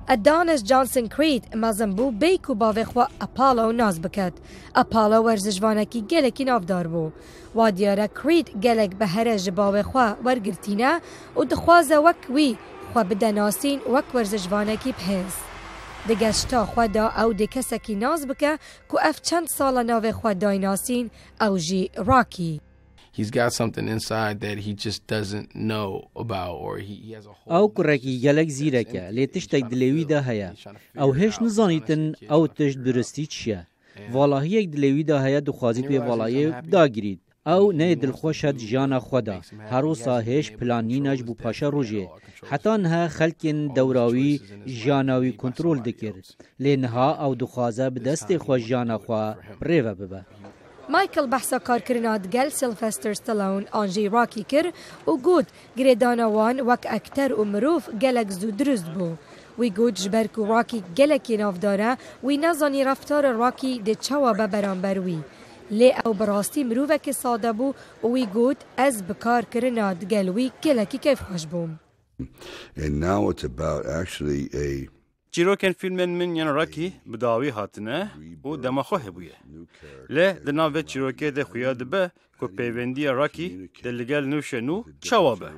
ئەدانس جانسن کرید مەزم بوو بیک و باوێخوا ئەپاڵە و ناز بکات. ئەپاڵە وەرزشوانێکی گەلێکی ناودار بوو. وا دیارە کرید گەلێک بە هەرە ji باوێخوا وەرگرتینە و دخوازە وەک وی خوا بدەناسین وەک وەرزشوانێکی بهێز. دەگەشتا خوادا ئەو دێ کەسێکی ناز بکە کو ئەف چەند ساڵە ناوێخوا دایناسین ئەو ژی ڕاکی. he's got something inside that he just doesn't know about, or he has a whole. ئەو کوڕێکی گەلێک زیرەکە لێ تشتێک دلێویدا هەیە ئەو هێش نزانیتن ئەو تشت درستی چییە ڤاڵاهیەک دلێویدا هەیە دخوازیت پێ ڤاڵایە داگیریت ئەو نێ دڵخۆشە ژیانە خۆدا هەروسا هێش پلانینەش بوو پاشە ڕۆژێ حتا نها خەلکن دەوراوی ژیاناوی کۆنترۆل دەکرد لێ نها ئەو دخوازە بدەستێ خۆ ژیانەخوا ڕێوە ببە مایکل بەحسا کارکردنا دگەل سیلڤەستر ستەلۆن ئانژی ڕاکی کرد و گوت گرێدانەوان وەک ئەکتەر و مرۆڤ gelek زوو دروست بوو وی گوت ji ber ku ڕاکی gelekî navdar e wî nezanî reftara ڕاکی dê çawa be beramber wî lê ew bi rastî mirovekî sade bû û wî got ez bi karkirina digel wî gelekî kêfxweş bûm. And now it's about actually a چیرۆکên فیلمên min yên Rocky bi dawî hatine û dema xwe hebûye. Lê di navê çîrokê de xuya dibe ku peyvendiya Rocky de li gel nûşe nû çawa be.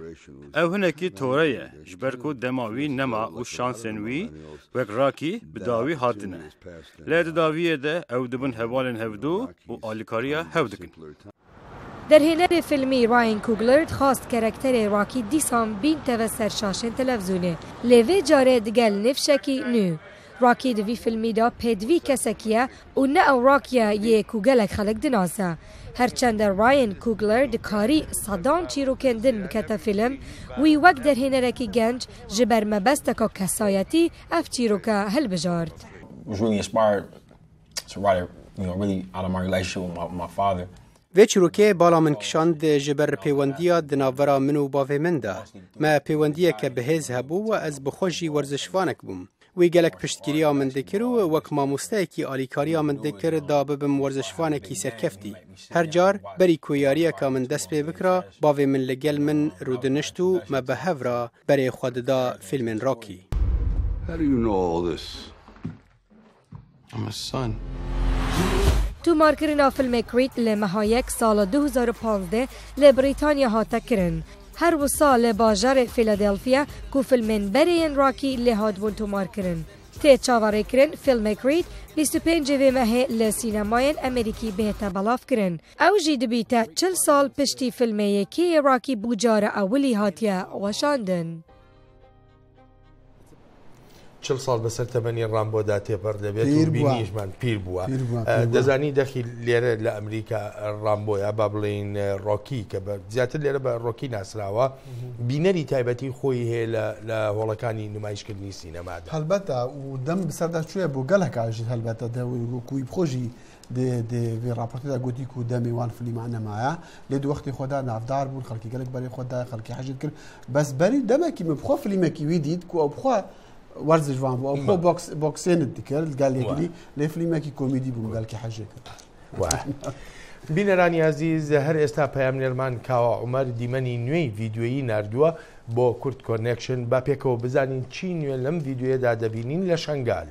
Ew hinekî tore ye ji ber ku dema wî nema û şansên wî wek Rocky bi dawî hatine. Lê di dawiyê de ew dibin hevalên hevdû û alîkariya hev dikin. Derhênerê filmî Ryan Coogler dixwast karakterê Rocky dîsan bîn teve ser şaşên televîzyonê. Lê vê carê digel nifşekî nû. Rocky di vî filmî de pêdivî kesekî ye û ne ew Rockyya yê ku gelek xelek dinase. Herçende Ryan Coogler dikarî sedan çîrokên din bikete film, wî wek derhênerekî genç ji ber mebesteka kesayetî ev çîroka hilbijart. Was really inspired to write it, really out of my relationship with my father. Vê çîrokê bala min kişand ji ber pêwendiya di navbera min û bavê min de. Me pêwendiyeke bihêz hebû we ez bi xwe jî werzişvanek bûm. Wî gelek piştgiriya min dikir û wek mamosteyekî alîkariya min dikir da bibim werzişvanekî serkeftî. Her car berî ku yariyeka min dest pê bikira, bavê min li gel min rûdinişt û me bi hev re berê xwe dida filmên Rocky. How do you know all this? I'm a son. تومارکirina filmê Creed li mehayek sala 2015 li Brîtanya hate kirin. Her wisa li bajarê Philadelphia ku filmên bereyên Rocky lê hatbûn tomarkirin. Tê çavarêkirin filmê Creed 25 vê mehê li sînemayên Amerîkî bêhte belav kirin. Ew jî dibîte 40 sal piştî filmê yekê Rocky bû cara ewilî hatiye weşandin. 40 ساڵ بەسەر تەمەنی ڕامبۆدا تێپەر دەبێت و بینیشمان پیر بووە دەزانی دەخی لێرە لە ئەمریکا ڕامبۆیە با بڵێن ڕۆکی کە زیاتر لێرە بە ڕۆکی ناسراوە بینەری تایبەتی خۆی هەیە لە هۆڵەکانی نمایشکردنی سینەمادا هەلبەتە و دەم بەسەردا چوویە بۆ گەلێکژیت هەلبەتە کوی بخۆژی دێ راپۆرتدا گوتی و دەمیوان فلیمانەمایە لێ دووەختی خۆدا نافدار بوون خەڵکی گەلێک بەری خۆدا خەڵکی حەجت کرد بەس بەری دەمێکی من بخۆ فلیمێکی وی دیت و ئەو بخوا ورزشوان بوو ئەو خۆ بۆکسێنت دکرد گالێگری لێ فلیمێکی کۆمیدی بوو گەلکی حەجێ کرد بینەرانی عزیز هەر ئێستا پەیامنێرمان کاوە عومەر دیمەنی نوێی ڤیددیۆیی نردووە بۆ کورد کۆنێکشن با پێکەوە بزانین چی نوێ لەم ڤیددیۆیەدا دەبینین لە شەنگال.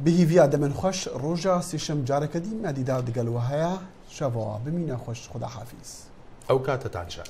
بهیویا دەمێن خۆش ڕۆژە سێشەم جارەکە دیمە دیدار دەگەل وهەیە شەوەوە بمینە خۆش خوداحافیز ئەو کاتتان شە.